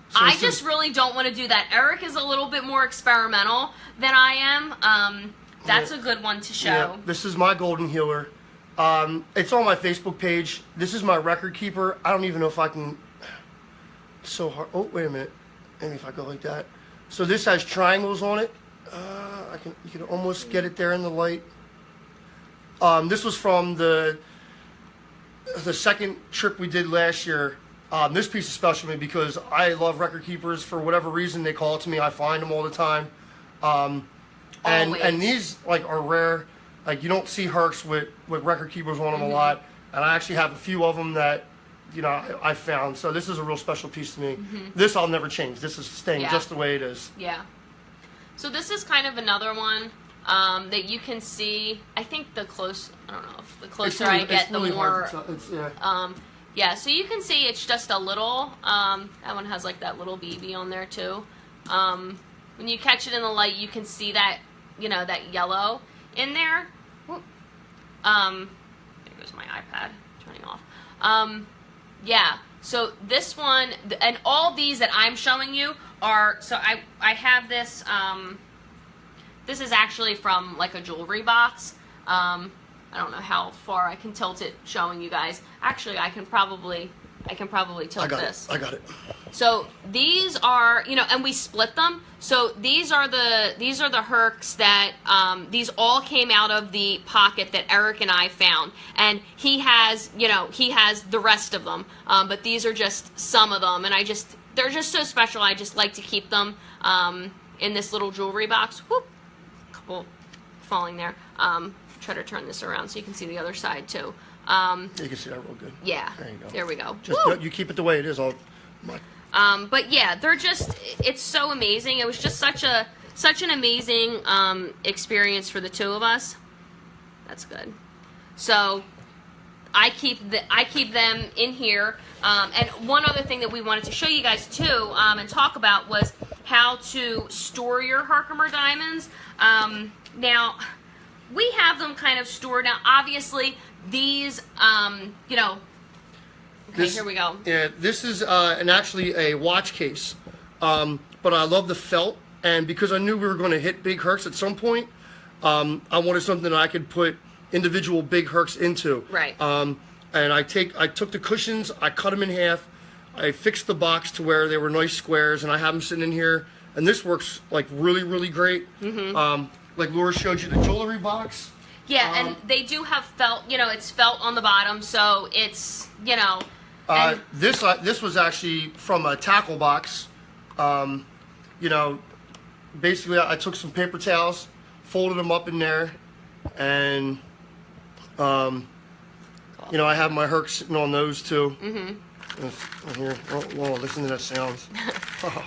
so I just really don't want to do that. Eric is a little bit more experimental than I am. That's a good one to show. Yeah, this is my golden healer. It's on my Facebook page. This is my record keeper. I don't even know if I can... It's so hard. Oh, wait a minute. Maybe if I go like that. So this has triangles on it. You can almost get it there in the light. This was from the second trip we did last year. This piece is special to me because I love record keepers. For whatever reason, they call it to me. I find them all the time. And these like are rare. Like you don't see Hercs with record keepers on them a lot. And I actually have a few of them that, you know, I found. So this is a real special piece to me. This I'll never change. This is staying just the way it is. Yeah. So this is kind of another one that you can see. I think I don't know, if the closer I get, the more. Yeah, so you can see it's just a little, that one has like that little BB on there too. When you catch it in the light, you can see that, you know, that yellow in there. There goes my iPad turning off. Yeah, so this one, and all these that I'm showing you are, so I have this, this is actually from like a jewelry box. I don't know how far I can tilt it showing you guys. Actually, I can probably tilt this. I got it. So these are, you know, and we split them. So these are the Hercs that these all came out of the pocket that Eric and I found, and he has, you know, he has the rest of them. But these are just some of them, and they're just so special. I just like to keep them in this little jewelry box. Whoop, couple falling there. Try to turn this around so you can see the other side too. You can see that real good. Yeah. There you go. There we go. Just you keep it the way it is. But yeah, it's so amazing. It was just such an amazing experience for the two of us. That's good. So I keep them in here. And one other thing that we wanted to show you guys too, and talk about was how to store your Herkimer diamonds. Now, we have them kind of stored. Now, obviously, these, you know, okay, here we go. Yeah, this is actually a watch case, but I love the felt, and because I knew we were going to hit big Hercs at some point, I wanted something that I could put individual big Hercs into. Right. And I took the cushions, I cut them in half, I fixed the box to where they were nice squares, and I have them sitting in here, and this works like really, really great. Like Laura showed you the jewelry box. Yeah, and they do have felt, you know, it's felt on the bottom, so it's, you know. This was actually from a tackle box. You know, basically I took some paper towels, folded them up in there, and, you know, I have my Herc sitting on those too. Here. Whoa, listen to that sound.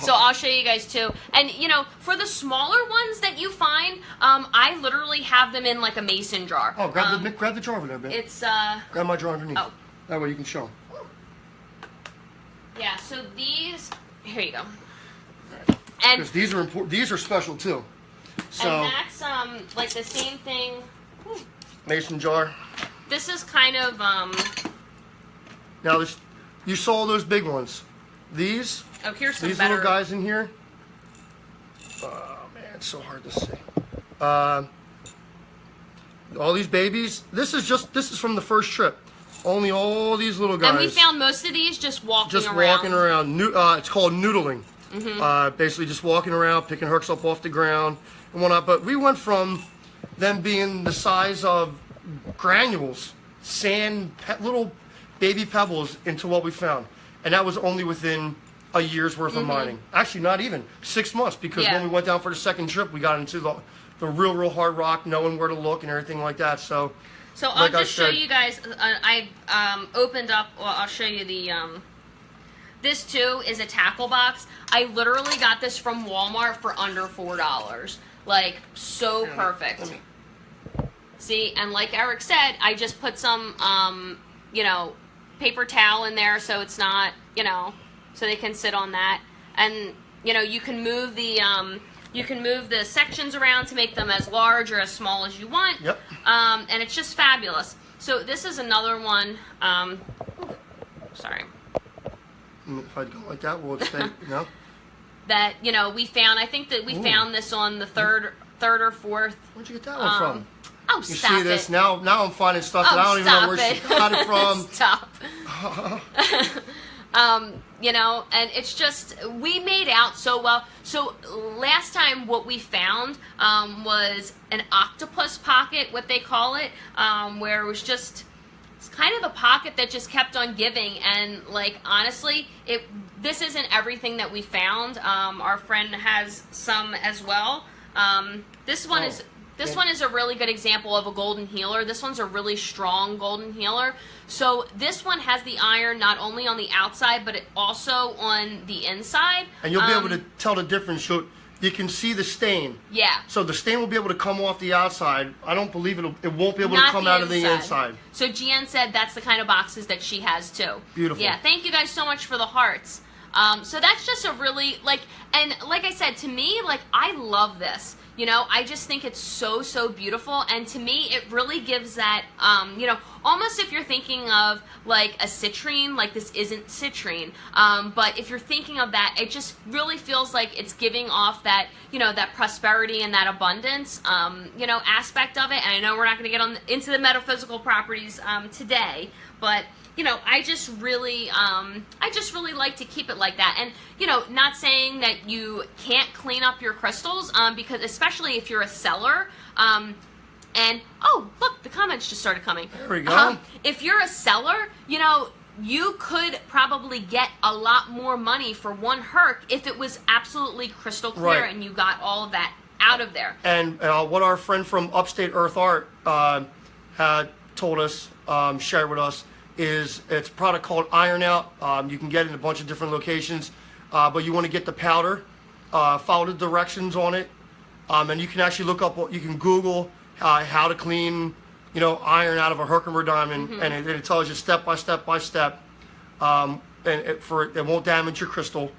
So I'll show you guys too. And you know, for the smaller ones that you find, I literally have them in like a mason jar. Oh, grab the jar over there, babe. It's grab my jar underneath. Oh. That way you can show them. Yeah. So these. Here you go. And because these are important. These are special too. So. And that's like the same thing. Mason jar. This is kind of Now this. You saw those big ones. These little guys in here. Oh man, it's so hard to see. All these babies. This is from the first trip. Only all these little guys. And we found most of these just walking around. Walking around. It's called noodling. Basically just walking around, picking hercs up off the ground and whatnot. But we went from them being the size of granules, sand, little baby pebbles, into what we found. And that was only within a year's worth of mining. Actually, not even 6 months, because when we went down for the second trip, we got into the real hard rock, knowing where to look and everything like that. So I'll just show you guys. I opened up. Well, I'll show you the. This too is a tackle box. I literally got this from Walmart for under $4. Like, so perfect. See, and like Eric said, I just put some, you know, paper towel in there so it's not, you know, so they can sit on that. And you know, you can move the sections around to make them as large or as small as you want. Yep. And it's just fabulous. So this is another one. Sorry. If I go like that, will it stay? No. That, you know, we found. I think that we found this on the third or fourth. Where'd you get that one from? Oh, you stop see this it. now? I'm finding stuff that I don't even know where she got it from. Stop. You know, and it's just, we made out so well. So last time what we found was an octopus pocket, what they call it, where it was just, it's kind of the pocket that just kept on giving. And like, honestly, this isn't everything that we found. Our friend has some as well. This one is. This one is a really good example of a golden healer. This one's a really strong golden healer. So this one has the iron not only on the outside, but it also on the inside. And you'll be able to tell the difference. So you can see the stain. Yeah. So the stain will be able to come off the outside. I don't believe it won't be able to come out of the inside. So Gian said that's the kind of boxes that she has too. Beautiful. Yeah, thank you guys so much for the hearts. So that's just a really, like, and like I said, to me, like, I love this. You know, I just think it's so, so beautiful. And to me, it really gives that, you know, almost if you're thinking of like a citrine, like this isn't citrine. But if you're thinking of that, it just really feels like it's giving off that, you know, that prosperity and that abundance, you know, aspect of it. And I know we're not going to get into the metaphysical properties today, but you know, I just really like to keep it like that. And, you know, not saying that you can't clean up your crystals, because especially if you're a seller, and, oh, look, the comments just started coming. There we go. If you're a seller, you know, you could probably get a lot more money for one herc if it was absolutely crystal clear and you got all of that out of there. And what our friend from Upstate Earth Art had told us, shared with us, is it's a product called Iron Out. You can get it in a bunch of different locations, but you want to get the powder, follow the directions on it, and you can actually look up, you can Google how to clean, you know, iron out of a Herkimer diamond, and it tells you step by step by step, and it won't damage your crystal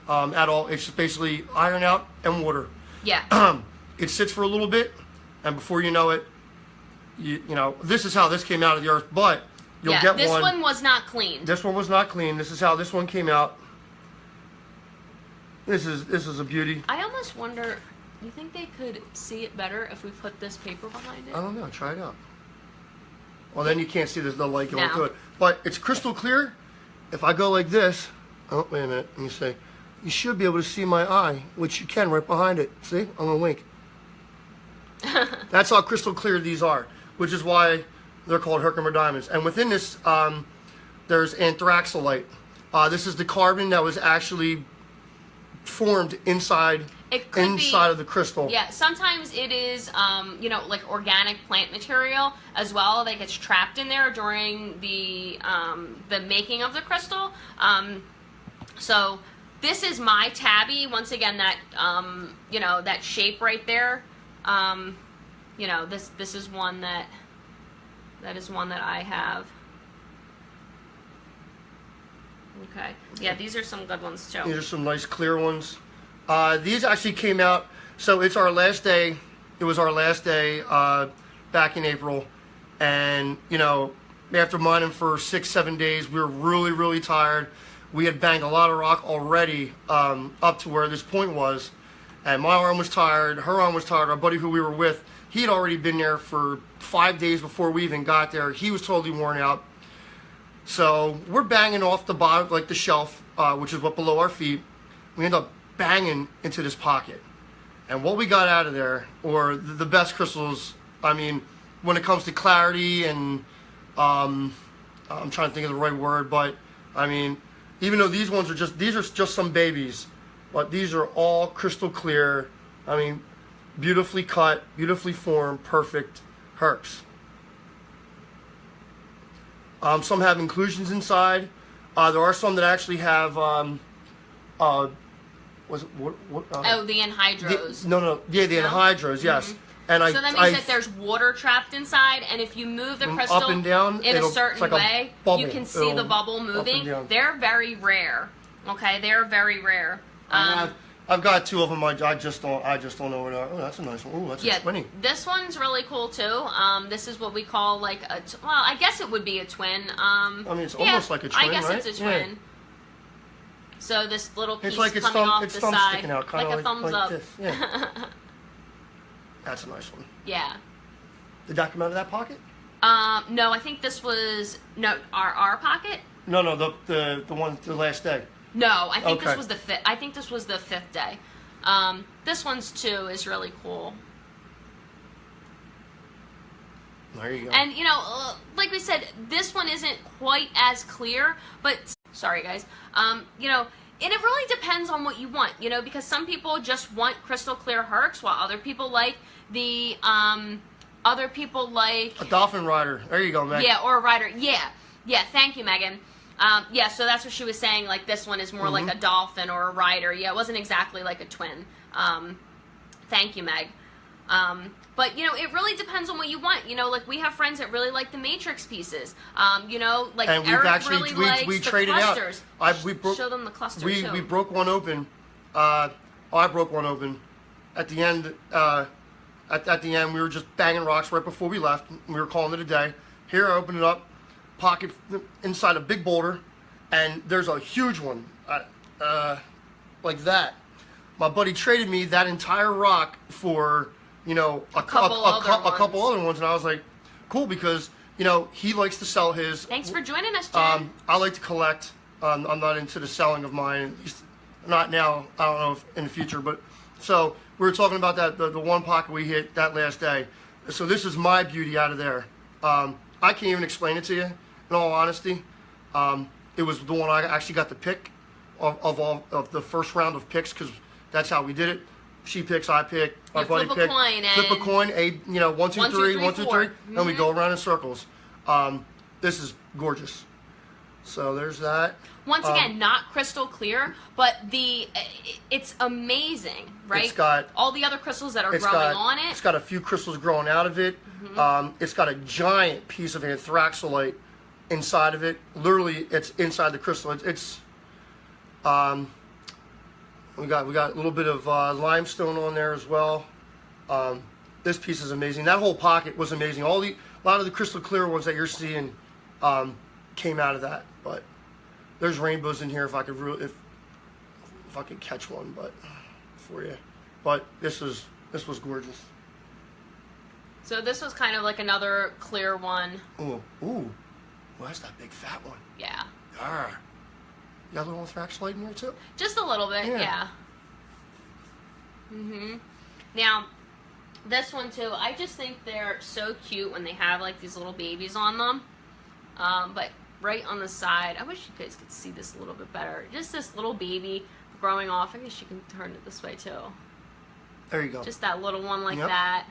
at all. It's just basically iron out and water. Yeah. It sits for a little bit, and before you know it, you know, this is how this came out of the earth, but you'll get this one was not clean. This one was not clean. This is how this one came out. This is a beauty. I almost wonder, you think they could see it better if we put this paper behind it? I don't know. Try it out. Well, then you can't see the light going through it. But it's crystal clear. If I go like this, oh, wait a minute. Let me see. You should be able to see my eye, which you can right behind it. See? I'm going to wink. That's how crystal clear these are, which is why they're called Herkimer Diamonds. And within this, there's anthraxolite. This is the carbon that was actually formed inside of the crystal. Yeah, sometimes it is, you know, like organic plant material as well that gets trapped in there during the making of the crystal. So this is my tabby. Once again, that you know, that shape right there. You know, this is one that is one that I have. Okay. Yeah, these are some good ones too. These are some nice clear ones. These actually came out, so it's our last day. It was our last day back in April. And, you know, after mining for 6-7 days, we were really, really tired. We had banged a lot of rock already up to where this point was. And my arm was tired, her arm was tired. Our buddy who we were with, he had already been there for 5 days before we even got there. He was totally worn out. So we're banging off the bottom, like the shelf, which is what below our feet. We end up banging into this pocket. And what we got out of there, or the best crystals, I mean, when it comes to clarity and, I'm trying to think of the right word, but I mean, even though these are just some babies, but these are all crystal clear. I mean, beautifully cut, beautifully formed, perfect Hercs. Some have inclusions inside. There are some that actually have, the anhydros. The anhydros, yes. Mm-hmm. And so that means that there's water trapped inside, and if you move the crystal up and down, in a certain like way, you can see the bubble moving. They're very rare. Okay, they're very rare. I've got two of them. I just don't know where they are. Oh, that's a nice one. Oh, that's a twinny. This one's really cool too. This is what we call like well, I guess it would be a twin. I mean, it's almost like a twin, I guess right? it's a twin. Yeah. So this little piece it's like coming off the side, sticking out, like a thumbs up. This. Yeah. That's a nice one. Yeah. Did that come out of that pocket? No, I think this was our pocket. No, the one the last day. No, I think this was the fifth. I think this was the 5th day. This one's too is really cool. There you go. And like we said, this one isn't quite as clear, but sorry guys. And it really depends on what you want, because some people just want crystal clear Hercs, while other people like the a dolphin rider. There you go, Meg. Yeah, or a rider. Yeah. Thank you, Megan. So that's what she was saying. Like this one is more like a dolphin or a rider. Yeah, it wasn't exactly like a twin. Thank you, Meg. But it really depends on what you want. Like we have friends that really like the matrix pieces. Like and we've Eric actually really likes we the traded clusters. out. Show them the cluster we too. We broke one open. I broke one open. At the end, at the end, we were just banging rocks right before we left. We were calling it a day. Here, I opened it up, pocket inside a big boulder, and there's a huge one, like that. My buddy traded me that entire rock for a couple other ones, and I was like, cool, because he likes to sell his. Thanks for joining us, Jen. I like to collect. I'm not into the selling of mine, at least not now. I don't know if in the future, but so we were talking about that the one pocket we hit that last day. So this is my beauty out of there. I can't even explain it to you. In all honesty, it was the one I actually got the pick of the first round of picks, because that's how we did it. She picks, I pick, my buddy picks. Flip a coin, 1, 2, 3, 1, 2, 3, and we go around in circles. This is gorgeous. So there's that. Once again, not crystal clear, but it's amazing, right? It's got all the other crystals that are growing on it. It's got a few crystals growing out of it. It's got a giant piece of anthraxolite inside of it. Literally, it's inside the crystal. We got a little bit of limestone on there as well. This piece is amazing. That whole pocket was amazing. A lot of the crystal clear ones that you're seeing came out of that. But there's rainbows in here if I could catch one, but for you. But this was gorgeous. So this was kind of like another clear one. Ooh. Well, that's that big fat one. Yeah. Arr. You got a little anthraxolite in there too? Just a little bit, yeah. Now, this one too, I just think they're so cute when they have like these little babies on them. But right on the side, I wish you guys could see this a little bit better. Just this little baby growing off. I guess you can turn it this way too. There you go. Just that little one like that.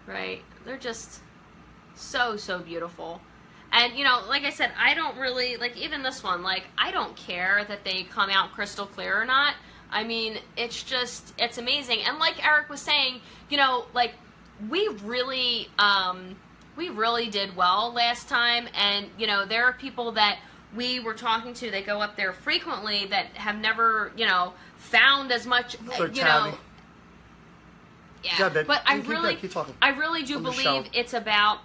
Right? They're just so, so beautiful. And, like I said, I don't really, like, even this one, like, I don't care that they come out crystal clear or not. I mean, it's amazing. And like Eric was saying, like, we really did well last time. And, there are people that we were talking to that go up there frequently that have never, found as much, Yeah, but I really do believe it's about,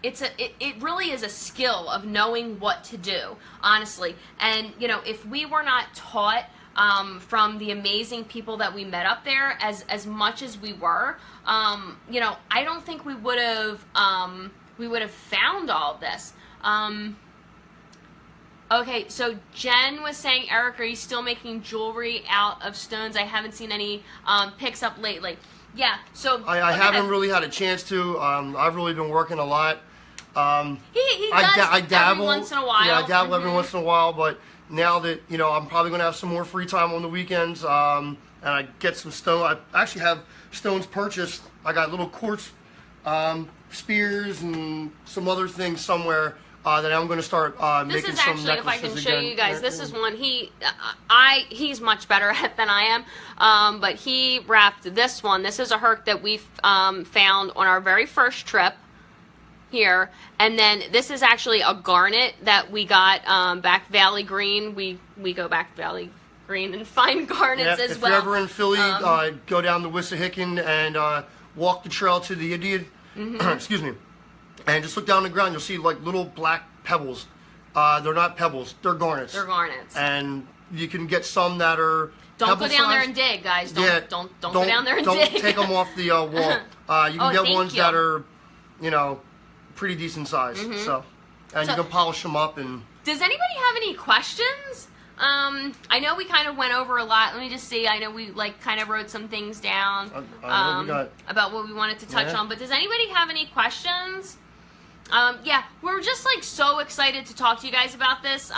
it really is a skill of knowing what to do, honestly. And, if we were not taught from the amazing people that we met up there as much as we were, I don't think we would have found all of this. Okay, so Jen was saying, Eric, are you still making jewelry out of stones? I haven't seen any pics up lately. Yeah, so I haven't really had a chance to. I've really been working a lot. He does I dabble every once in a while. Yeah, I dabble every once in a while, but now that, I'm probably going to have some more free time on the weekends, and I get some stone. I actually have stones purchased. I got little quartz spears and some other things somewhere that I'm going to start making some necklaces again. This is actually, if I can show you guys, this is one he's much better at than I am, but he wrapped this one. This is a Herc that we found on our very first trip here, and then this is actually a garnet that we got back Valley Green. We go back Valley Green and find garnets as well. If you're ever in Philly, go down to Wissahickon and walk the trail to the Indian. Excuse me. And just look down the ground. You'll see like little black pebbles. They're not pebbles. They're garnets. They're garnets. And you can get some that are Don't go down there and dig, guys. Don't go down there and dig. Don't take them off the wall. You can get ones that are, pretty decent size. So you can polish them up. And does anybody have any questions? I know we kind of went over a lot. Let me just see. I know we kind of wrote some things down about what we wanted to touch on. But does anybody have any questions? Yeah, we're just so excited to talk to you guys about this.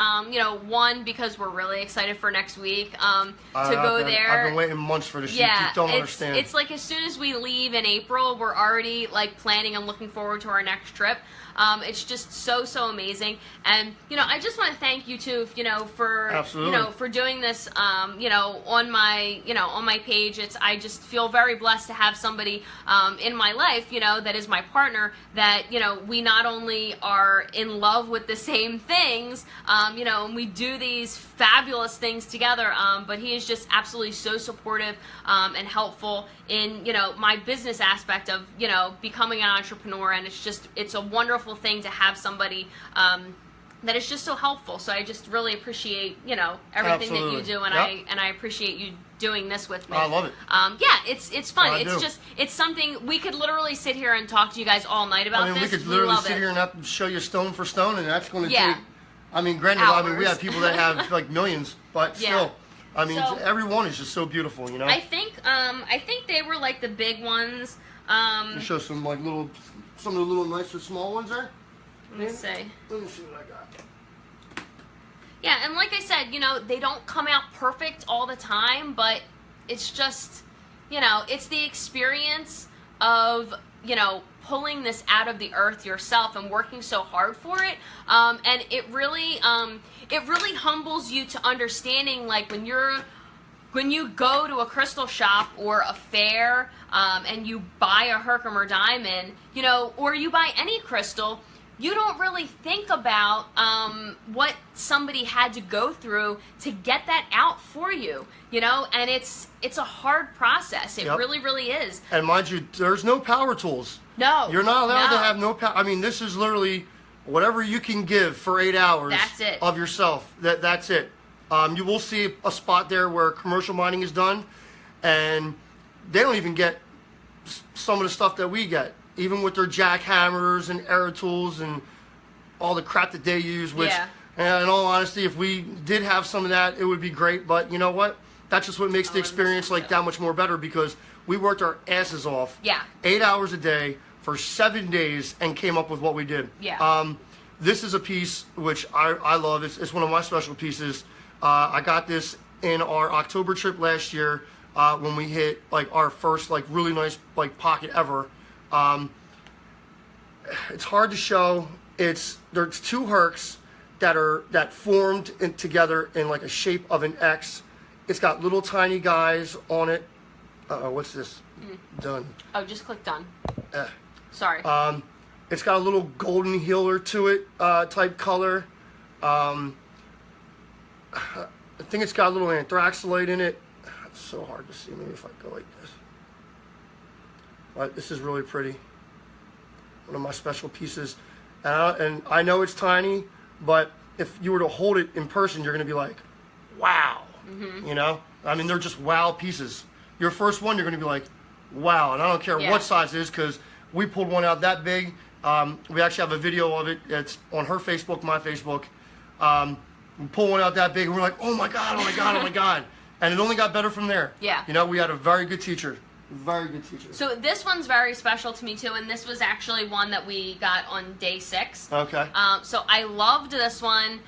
One, because we're really excited for next week to go there. I've been waiting months for this. Yeah, you don't understand. It's like as soon as we leave in April, we're already planning and looking forward to our next trip. It's just so amazing, and I just want to thank you too, for Absolutely. For doing this, on my page. I just feel very blessed to have somebody in my life, that is my partner. That we not only are in love with the same things, and we do these fabulous things together, but he is just absolutely so supportive and helpful in my business aspect of becoming an entrepreneur, and it's a wonderful thing to have somebody that is just so helpful. So I just really appreciate everything that you do, and I appreciate you doing this with me. I love it. Yeah, it's fun. It's something we could literally sit here and talk to you guys all night about. We could literally sit here and show you stone for stone, and that's going to take. Granted, hours. We have people that have millions, but still. Every one is just so beautiful, I think they were the big ones. Show some some of the little nicer small ones there. Let me see. Let me see what I got. Yeah, and like I said, they don't come out perfect all the time, but it's just, it's the experience of, pulling this out of the earth yourself and working so hard for it. And it really humbles you to understanding, when you go to a crystal shop or a fair, and you buy a Herkimer diamond, or you buy any crystal, you don't really think about what somebody had to go through to get that out for you, and it's a hard process. It really is. And mind you, there's no power tools. No. You're not allowed to have no power. This is literally whatever you can give for 8 hours of yourself. That's it. You will see a spot there where commercial mining is done, and they don't even get some of the stuff that we get, even with their jackhammers and air tools and all the crap that they use, which, and in all honesty, if we did have some of that, it would be great. But you know what? That's just what makes the experience that much more better, because we worked our asses off 8 hours a day for 7 days and came up with what we did. This is a piece which I love. It's one of my special pieces. I got this in our October trip last year when we hit our first really nice pocket ever. It's hard to show. There's 2 Hercs that formed together in a shape of an X. It's got little tiny guys on it. What's this? Done. Oh, just click done. Sorry. It's got a little golden healer to it, type color. I think it's got a little anthraxolite in it. It's so hard to see. Maybe if I go like this. But this is really pretty. One of my special pieces. And I know it's tiny, but if you were to hold it in person, you're going to be like, wow. They're just wow pieces. Your first one, you're going to be like, wow. And I don't care what size it is, because we pulled one out that big, We actually have a video of it. It's on her Facebook, my Facebook. We pull one out that big, and we're like, oh my God, oh my God, oh my God. And it only got better from there. Yeah. You know, we had a very good teacher. Very good teacher. So this one's very special to me too, and this was actually one that we got on day 6. Okay. So I loved this one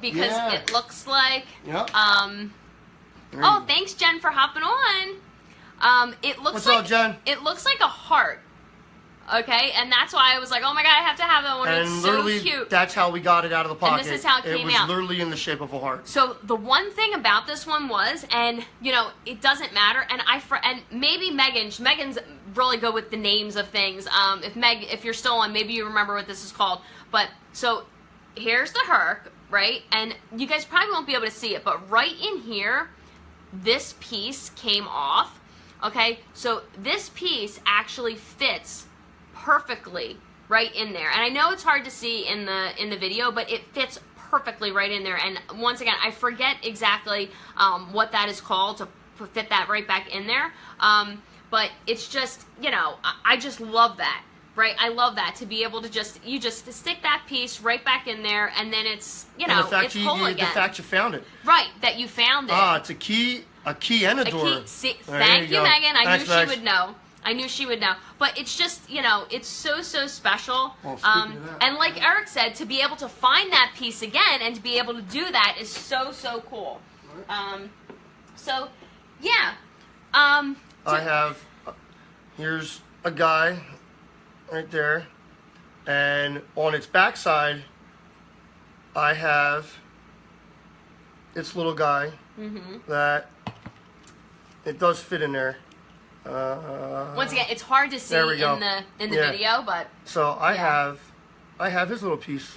because it looks like. Yep. Oh, thanks Jen for hopping on. It looks What's like up, Jen? It looks like a heart. Okay, and that's why I was like, oh my God, I have to have that one. And it's so cute. That's how we got it out of the pocket. And this is how it came out. It was out. literally in the shape of a heart. So the one thing about this one was, and you know, it doesn't matter. And and maybe Megan's really good with the names of things. If you're still on, maybe you remember what this is called. But so here's the Herc, right? And you guys probably won't be able to see it, but right in here, this piece came off. Okay, so this piece actually fits perfectly right in there, and I know it's hard to see in the video, but it fits perfectly right in there. And once again, I forget exactly what that is called to fit that right back in there, but it's just, you know, I just love that, right? I love that, to be able to just stick that piece right back in there, and then it's, you know, it's whole again. The fact you found it, right? That you found it. It's a key and a door. Thank you, Megan. I knew Max. she would know. I knew she would know. But it's just, you know, it's so special. Well, and like Eric said, to be able to find that piece again and to be able to do that is so cool. So, yeah. I have, here's a guy right there. And on its backside, I have its little guy that it does fit in there. Once again, it's hard to see in the video, but so I have his little piece.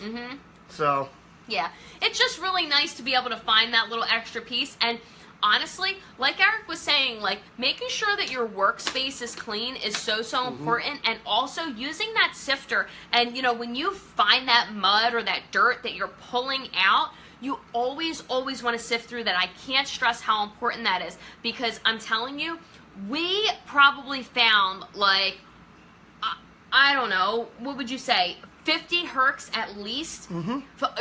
So yeah, it's just really nice to be able to find that little extra piece. And honestly, like Eric was saying, like making sure that your workspace is clean is so important, and also using that sifter. And you know, when you find that mud or that dirt that you're pulling out, you always want to sift through that. I can't stress how important that is, because I'm telling you, we probably found, like, I don't know, what would you say, 50 Hercs at least,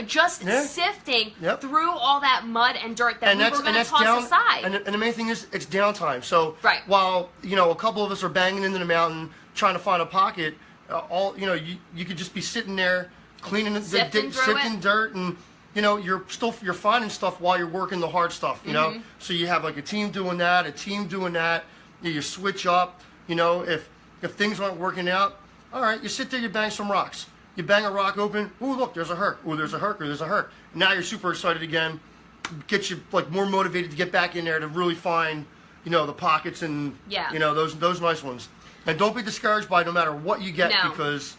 just sifting through all that mud and dirt that we were going to toss aside. And the main thing is, it's downtime. So while, you know, a couple of us are banging into the mountain trying to find a pocket, you know, you could just be sitting there cleaning sifting dirt, and you know, you're finding stuff while you're working the hard stuff, you know. So you have like a team doing that, a team doing that. You switch up, you know, if things aren't working out, all right, you sit there, you bang some rocks. You bang a rock open, ooh, look, there's a Herc. Ooh, there's a Herc, or there's a Herc. Now you're super excited again, gets you like more motivated to get back in there to really find, you know, the pockets and, you know, those nice ones. And don't be discouraged by no matter what you get, because,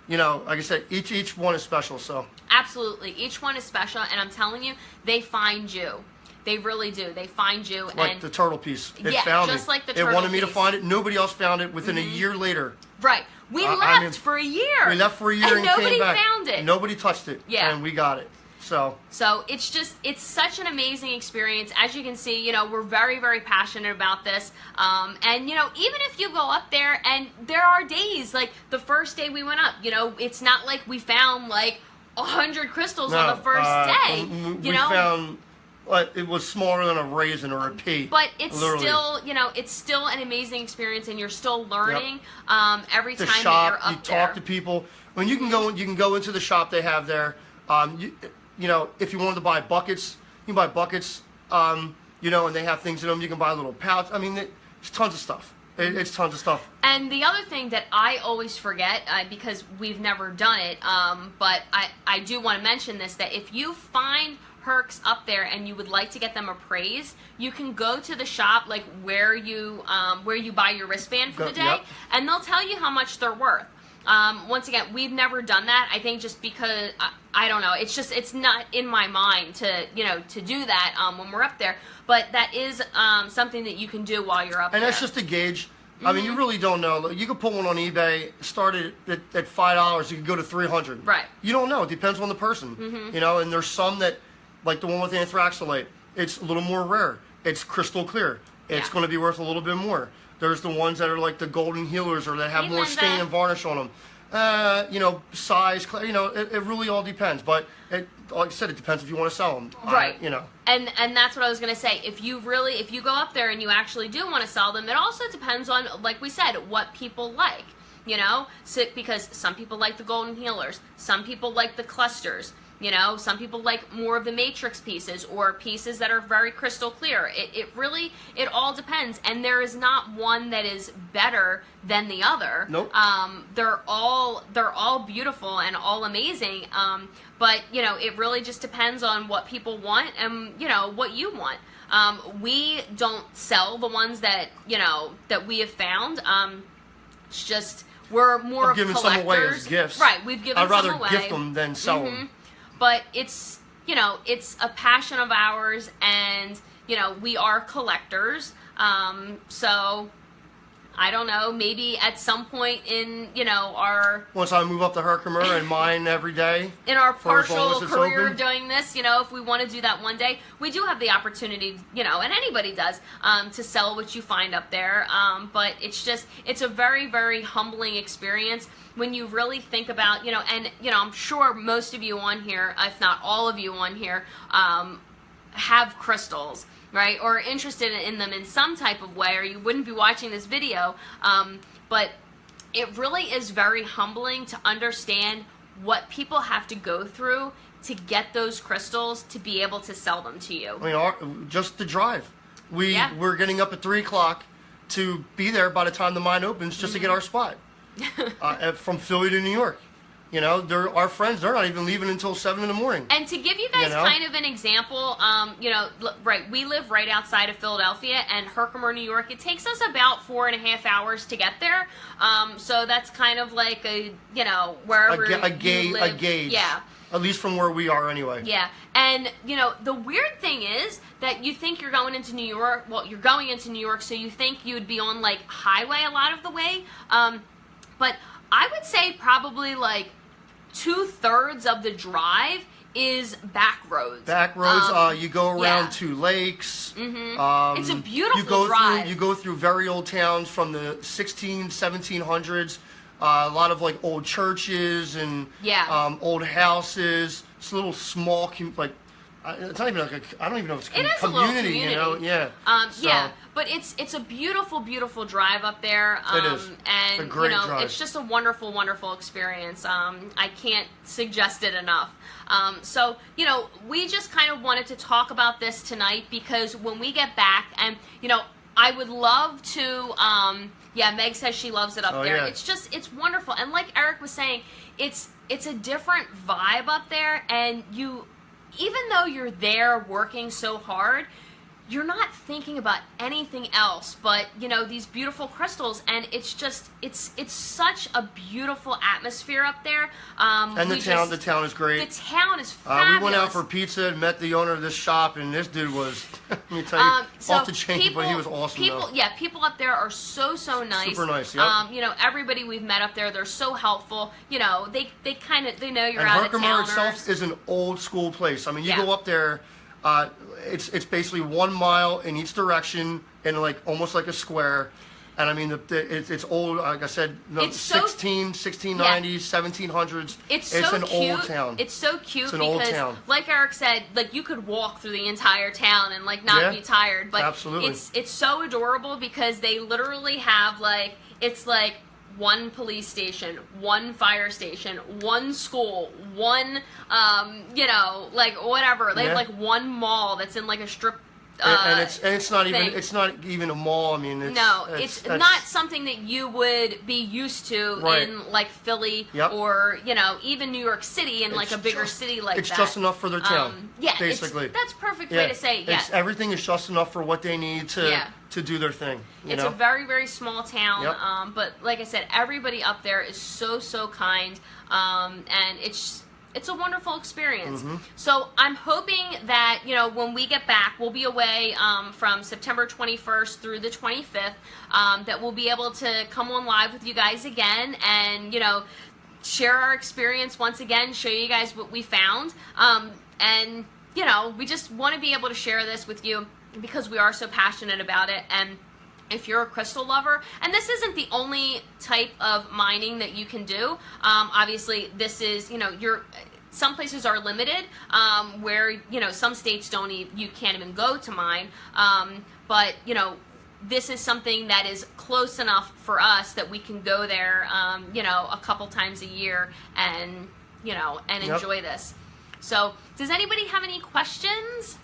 you know, like I said, each one is special, so. Absolutely, each one is special, and I'm telling you, they find you. They really do. They find you. Like the turtle piece. It yeah, found just me. like the turtle piece. It wanted me to piece. find it. Nobody else found it within a year later. Right. We left for a year. We left for a year and nobody came back. Found it. Nobody touched it. Yeah. And we got it. So it's just, it's such an amazing experience. As you can see, you know, we're very passionate about this. And, you know, even if you go up there, and there are days, like the first day we went up, you know, it's not like we found like 100 crystals on the first day. We found, it was smaller than a raisin or a pea. But it's still, you know, it's still an amazing experience, and you're still learning every time that you're up there. You talk to people. When you can go into the shop they have there. You know, if you wanted to buy buckets, you can buy buckets. You know, and they have things in them. You can buy a little pouch. I mean, there's tons of stuff. It's tons of stuff. And the other thing that I always forget, because we've never done it, but I do want to mention this, that if you find Hercs up there and you would like to get them appraised, you can go to the shop, like where you buy your wristband for the day, and they'll tell you how much they're worth. Once again, we've never done that. I think just because I don't know, it's not in my mind to do that when we're up there. But that is something that you can do while you're up there. And that's just a gauge. I mean, you really don't know. You could put one on eBay, start it at $5. You could go to $300. Right. You don't know. It depends on the person. You know, and there's some that, like the one with anthraxolite, it's a little more rare. It's crystal clear. It's going to be worth a little bit more. There's the ones that are like the golden healers, or that have more stain and varnish on them. size, it really all depends. But like I said, it depends if you want to sell them. Right. And that's what I was going to say. If you go up there and you actually do want to sell them, it also depends on, like we said, what people like. Because some people like the golden healers, some people like the clusters. Some people like more of the matrix pieces or pieces that are very crystal clear. It all depends, and there is not one that is better than the other. Nope. They're all beautiful and all amazing. But it really just depends on what people want and what you want. We don't sell the ones that that we have found. It's just we're more of collectors. Some away as gifts. Right. We've given some away. I'd rather gift them than sell them. But it's a passion of ours, and we are collectors. So I don't know, maybe at some point in once I move up to Herkimer and mine every day, in our partial career open. Of doing this, if we want to do that one day, we do have the opportunity, and anybody does, to sell what you find up there. But it's a very, very humbling experience when you really think about, and I'm sure most of you on here, if not all of you on here, have crystals, right, or are interested in them in some type of way, or you wouldn't be watching this video. But it really is very humbling to understand what people have to go through to get those crystals to be able to sell them to you. I mean, just the drive. We're getting up at 3 o'clock to be there by the time the mine opens, just to get our spot. From Philly to New York. They're our friends. They're not even leaving until 7 in the morning. And to give you guys kind of an example, right, we live right outside of Philadelphia, and Herkimer, New York, it takes us about 4.5 hours to get there. So that's kind of like wherever a gauge. Yeah. At least from where we are anyway. Yeah. And, the weird thing is that you think you're going into New York. Well, you're going into New York, so you think you would be on, highway a lot of the way. But I would say probably 2/3 of the drive is back roads. Back roads. You go around 2 lakes. Mm-hmm. It's a beautiful drive. You go through very old towns from the 1700s. A lot of old churches and old houses. It's a little small, it's not even I don't even know if it's a community. Yeah. Yeah, but it's a beautiful, beautiful drive up there. It is. And it's a great drive. It's just a wonderful, wonderful experience. I can't suggest it enough. So we just kind of wanted to talk about this tonight because when we get back, and I would love to. Meg says she loves it up there. Yeah. It's wonderful, and like Eric was saying, it's a different vibe up there, and even though you're there working so hard, you're not thinking about anything else but these beautiful crystals, and it's such a beautiful atmosphere up there. And the town is great. The town is fabulous. We went out for pizza and met the owner of this shop, and this dude was, let me tell you, off the chain, but he was awesome. People up there are so nice. Super nice. Yep. Everybody we've met up there, they're so helpful. They know you're and out of towners. Herkimer itself is an old school place. I mean, you go up there. It's basically 1 mile in each direction in almost like a square, and I mean it's old. Like I said, it's 1690s, 1700s. It's an cute. Old town. It's so cute it's an because, old town. Like Eric said, you could walk through the entire town and not be tired. But absolutely. It's so adorable because they literally have it's 1 police station, 1 fire station, 1 school, 1, whatever. They have 1 mall that's in a strip. And it's not even a mall. I mean, it's not something that you would be used to in Philly or even New York City in a bigger city like that. It's just enough for their town. Basically, that's perfect way to say it. Yeah. Everything is just enough for what they need to do their thing. It's a very, very small town, but like I said, everybody up there is so kind, and it's a wonderful experience. Mm-hmm. So I'm hoping that, when we get back, we'll be away from September 21st through the 25th, that we'll be able to come on live with you guys again and, share our experience once again, show you guys what we found. And, we just want to be able to share this with you because we are so passionate about it. And if you're a crystal lover, and this isn't the only type of mining that you can do. Obviously, this is, some places are limited, where, some states you can't even go to mine. But, this is something that is close enough for us that we can go there, a couple times a year and, enjoy this. So, does anybody have any questions?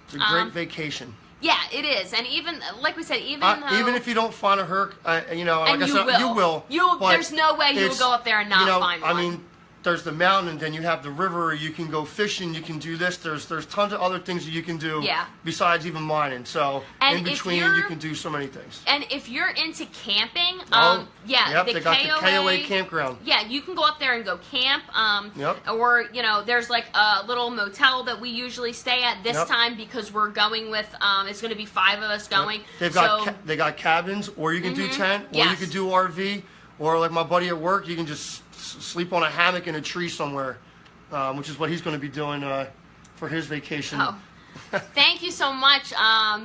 It's a great vacation. Yeah, it is, and even like we said, even if you don't find a herc, like I said, you will. There's no way you'll go up there and not find one. I mean, there's the mountain, and then you have the river. You can go fishing. You can do this. There's tons of other things that you can do. Yeah. Besides even mining. So in between, you can do so many things. And if you're into camping, they got the KOA campground. Yeah, you can go up there and go camp. Or there's like a little motel that we usually stay at this time because we're going with. It's going to be 5 of us going. Yep. They got cabins, or you can do tent, or you could do RV, or like my buddy at work, you can just sleep on a hammock in a tree somewhere, which is what he's going to be doing for his vacation. Oh. Thank you so much.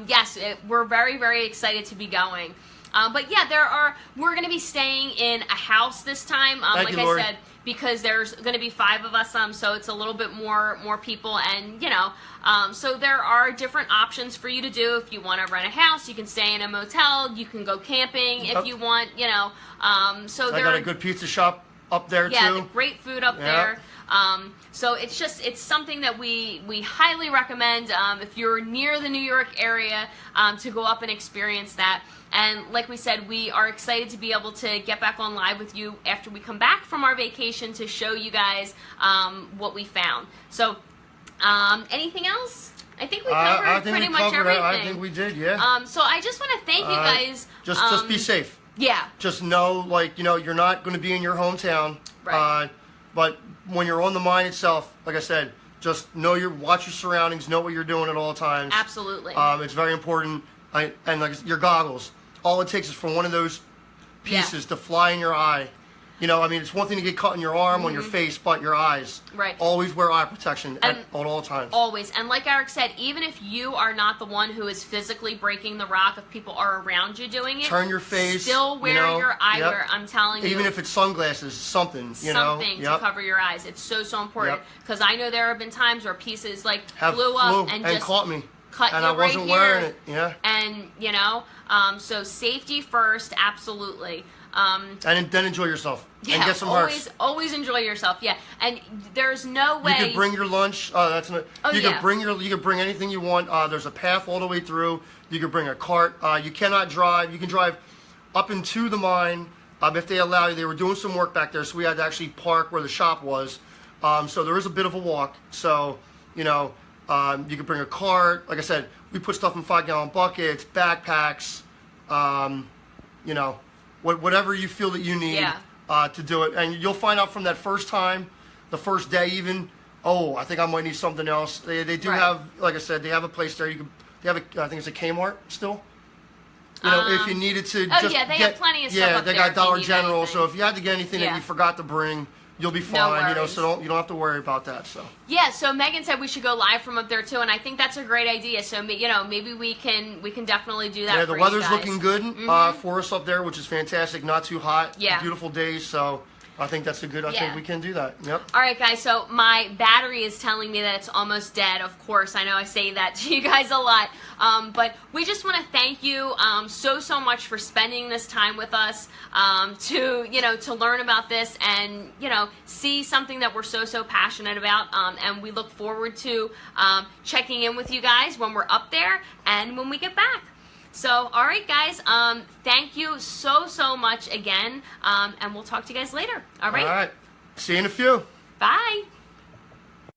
Yes, we're very, very excited to be going. But yeah, we're going to be staying in a house this time. Like I said, because there's going to be 5 of us, so it's a little bit more people, and so there are different options for you to do. If you want to rent a house, you can stay in a motel. You can go camping if you want. So I got a good pizza shop up there too. Yeah, great food up there. So it's something that we highly recommend if you're near the New York area to go up and experience that. And like we said, we are excited to be able to get back on live with you after we come back from our vacation to show you guys what we found. So anything else? I think we covered pretty much everything. I think we did, yeah. So I just want to thank you guys. Just be safe. Yeah. Just know, you're not going to be in your hometown. Right. But when you're on the mine itself, like I said, just watch your surroundings, know what you're doing at all times. Absolutely. It's very important. And like your goggles, all it takes is for one of those pieces to fly in your eye. It's one thing to get cut in your arm, on your face, but your eyes. Right. Always wear eye protection at all times. Always. And like Eric said, even if you are not the one who is physically breaking the rock, if people are around you doing it, turn your face. Still wear your eyewear. I'm telling you. Even if it's sunglasses, something. Something to cover your eyes. It's so important. Because I know there have been times where pieces flew up and just caught me. And I wasn't wearing it. Yeah. And so safety first, absolutely. And then enjoy yourself. Yeah, and get some hercs. Always enjoy yourself. Yeah, and there's no way you can bring your lunch. You can bring anything you want. There's a path all the way through. You can bring a cart. You cannot drive. You can drive up into the mine if they allow you. They were doing some work back there, so we had to actually park where the shop was. So there is a bit of a walk. So you can bring a cart. Like I said, we put stuff in 5-gallon buckets, backpacks. Whatever you feel that you need to do it. And you'll find out from that first time, the first day even, I think I might need something else. They do have, like I said, they have a place there. They have I think it's a Kmart still. If you needed to they have plenty of stuff up they there got Dollar General. anything. So if you had to get anything that you forgot to bring, you'll be fine, so you don't have to worry about that. So yeah, so Megan said we should go live from up there too, and I think that's a great idea. So maybe we can definitely do that. Yeah, for the weather's you guys. looking good for us up there, which is fantastic. Not too hot. Yeah, beautiful days. So I think that's a good. I think we can do that. Yep. All right, guys. So my battery is telling me that it's almost dead. Of course, I know I say that to you guys a lot, but we just want to thank you so much for spending this time with us to learn about this and see something that we're so passionate about. And we look forward to checking in with you guys when we're up there and when we get back. So, all right, guys, thank you so much again, and we'll talk to you guys later. All right? All right. See you in a few. Bye.